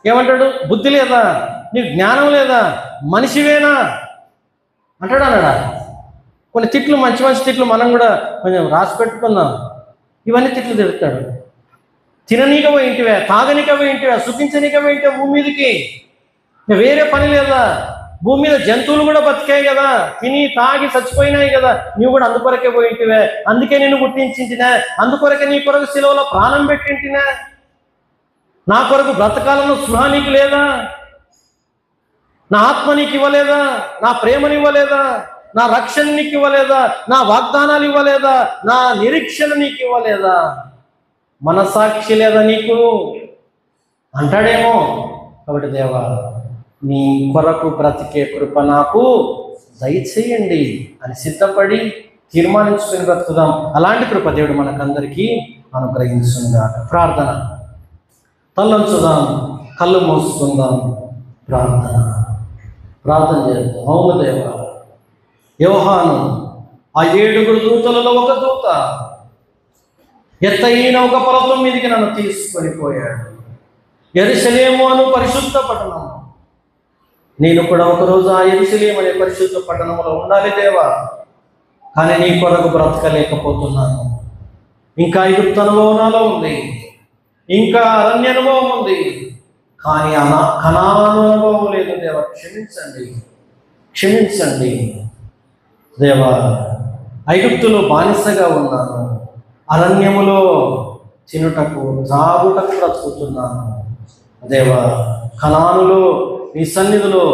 ఏమంటాడు? బుద్ధి లేదా, నీకు జ్ఞానం లేదా, మనిషివేనా అంటాడు. అన్నాడా? కొన్ని తిట్లు, మంచి తిట్లు మనం కూడా కొంచెం రాసి పెట్టుకుందాం. ఇవన్నీ తిట్లు తిరుగుతాడు. తిననీక పోయింటివే, తాగనీక పోయింటివే, సుఖించనీక పోయింటివే భూమి మీదకి. వేరే పని లేదా? భూమి మీద జంతువులు కూడా బతికాయి కదా, తిని తాగి చచ్చిపోయినాయి కదా, నీవు కూడా అందుకొరకే పోయింటివే. అందుకే నేను గుర్తించింటినా, అందుకొరకే నీ కొరకు శిలువలో ప్రాణం పెట్టింటినా. నా కొరకు బ్రతకాలను స్పృహ నీకు లేదా? నా ఆత్మ నీకు ఇవ్వలేదా? నా ప్రేమని ఇవ్వలేదా? నా రక్షణ నీకు ఇవ్వలేదా? నా వాగ్దానాలు ఇవ్వలేదా? నా నిరీక్షణ నీకు ఇవ్వలేదా? మనసాక్షి లేదా నీకు అంటాడేమో. కాబట్టి దేవా, నీ కొరకు బ్రతికే కృప నాకు దయచేయండి అని సిద్ధపడి తీర్మానించుకుని బ్రతుకుదాం. అలాంటి కృప దేవుడు మనకందరికీ అనుగ్రహించుగాక. ప్రార్థన. తలంచుదాం, కళ్ళు మూసుకుందాం, ప్రార్థన చేద్దాం. అవును దేవా, యోహాను ఆ 7 దూతలలో ఒక దూత ఎత్తైన ఒక పర్వతం మీదకి నన్ను తీసుకొని పోయాడు. యెరూషలేము అను పరిశుద్ధ పట్టణం. నేను కూడా ఒకరోజు ఆ యెరూషలేము అనే పరిశుద్ధ పట్టణంలో ఉండాలి దేవా. కానీ నీ కొరకు బ్రతకలేకపోతున్నాను. ఇంకా ఐగుప్తు అనుభవం నాలో ఉంది, ఇంకా అరణ్య అనుభవం ఉంది, కానీ కనాను అనుభవం లేదు దేవా. క్షమించండి దేవా. ఐగుప్తులో బానిసగా ఉన్నాను, అరణ్యములో తినుటకు త్రాగుటకు బ్రతుకుతున్నాను దేవా. కనానులో నీ సన్నిధిలో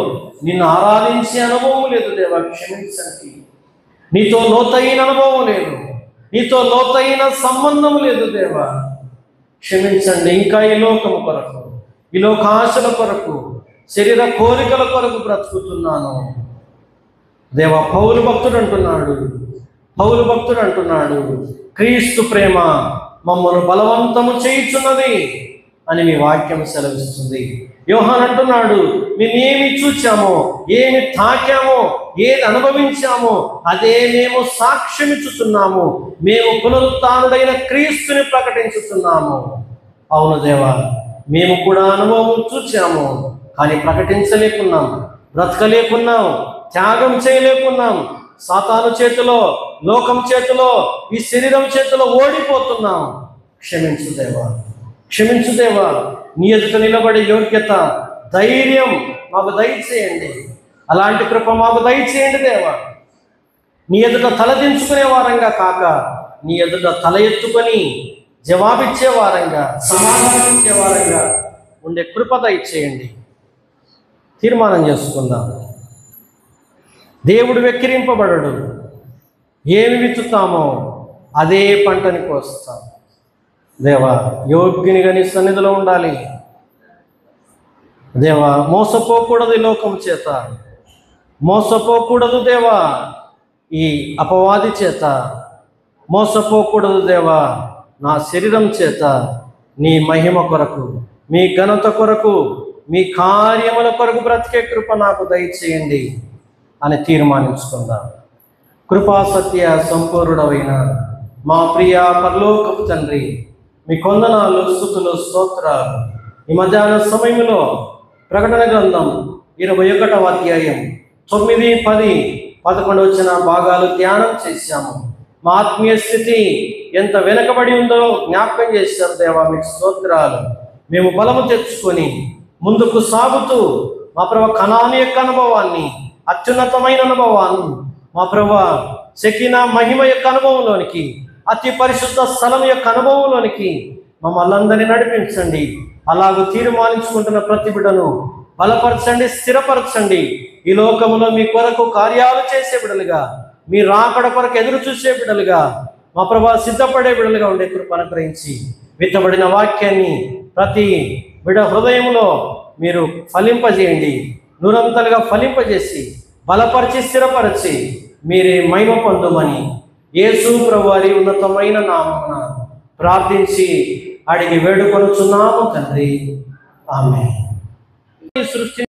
నిన్ను ఆరాధించే అనుభవం లేదు దేవా. క్షమించండి. నీతో లోతైన అనుభవం లేదు, నీతో లోతైన సంబంధం లేదు దేవా. క్షమించండి. ఇంకా ఈ లోకము కొరకు, ఈ లోకాశల కొరకు, శరీర కోరికల కొరకు బ్రతుకుతున్నాను దేవా. పౌలు భక్తుడు అంటున్నాడు, క్రీస్తు ప్రేమ మమ్మల్ని బలవంతము చేయుచున్నది అని మీ వాక్యం సెలవిస్తుంది. యోహాన్ అంటున్నాడు, మేమేమి చూచామో, ఏమి తాకామో, ఏది అనుభవించామో అదే మేము సాక్ష్యమిచ్చుతున్నాము. మేము పునరుత్థానుడైన క్రీస్తుని ప్రకటించుతున్నాము. అవును దేవా, మేము కూడా అనుభవం చూచాము, కానీ ప్రకటించలేకున్నాం, బ్రతకలేకున్నాం, త్యాగం చేయలేకున్నాం. సాతాను చేతిలో, లోకం చేతిలో, ఈ శరీరం చేతిలో ఓడిపోతున్నాం. క్షమించు దేవా. నీ ఎదుట నిలబడే యోగ్యత, ధైర్యం మాకు దయచేయండి. అలాంటి కృప మాకు దయచేయండి దేవా. నీ ఎదుట తలదించుకునే వారంగా కాక, నీ ఎదుట తల ఎత్తుకొని జవాబిచ్చే వారంగా, సమాధానించే వారంగా ఉండే కృప దయచేయండి. తీర్మానం చేసుకుందాం. దేవుడు వెక్కిరింపబడడు. ఏమి విత్తుతామో అదే పంటని కోస్తాం దేవా. యోగ్యునిగా నీ సన్నిధిలో ఉండాలి దేవా. మోసపోకూడదు ఈ లోకం చేత, మోసపోకూడదు దేవా ఈ అపవాది చేత, మోసపోకూడదు దేవా నా శరీరం చేత. నీ మహిమ కొరకు, మీ ఘనత కొరకు, మీ కార్యముల కొరకు బ్రతికే కృప నాకు దయచేయండి అని తీర్మానించుకుందాం. కృపా సత్య సంపూర్ణమైన మా ప్రియ పరలోకపు తండ్రి, మీ కొందనాలు, స్తుతులు, స్తోత్రాలు. ఈ మధ్యాహ్న సమయంలో ప్రకటన గ్రంథం 21వ అధ్యాయం 9, 10, 11 వచ్చిన భాగాలు ధ్యానం చేశాము. మా ఆత్మీయ స్థితి ఎంత వెనకబడి ఉందో జ్ఞాపకం చేశారు దేవా, మీకు స్తోత్రాలు. మేము బలము తెచ్చుకొని ముందుకు సాగుతూ మా ప్రభు కనాని యొక్క అనుభవాన్ని, అత్యున్నతమైన అనుభవాన్ని, మా ప్రభు షెకీనా మహిమ యొక్క అనుభవంలోనికి, అతి పరిశుద్ధ స్థలం యొక్క అనుభవంలోనికి మమ్మల్ని అందరినీ నడిపించండి. అలాగూ తీర్మానించుకుంటున్న ప్రతి బిడ్డను బలపరచండి, స్థిరపరచండి. ఈ లోకములో మీ కొరకు కార్యాలు చేసే బిడ్డలుగా, మీ రాకడ కొరకు ఎదురు చూసే బిడ్డలుగా, మా ప్రభు సిద్ధపడే బిడ్డలుగా ఉండే కృప అనుగ్రహించి విత్తబడిన వాక్యాన్ని ప్రతి బిడ్డ హృదయంలో మీరు ఫలింపజేయండి. నూరంతలుగా ఫలింపజేసి బలపరిచి స్థిరపరిచి మీరే మహిమ పొందమని యేసు ప్రభువారి ఉన్నతమైన నామమున ప్రార్థించి అడిగి వేడుకొనుచున్నాము తండ్రి. ఆమేన్. సృష్టి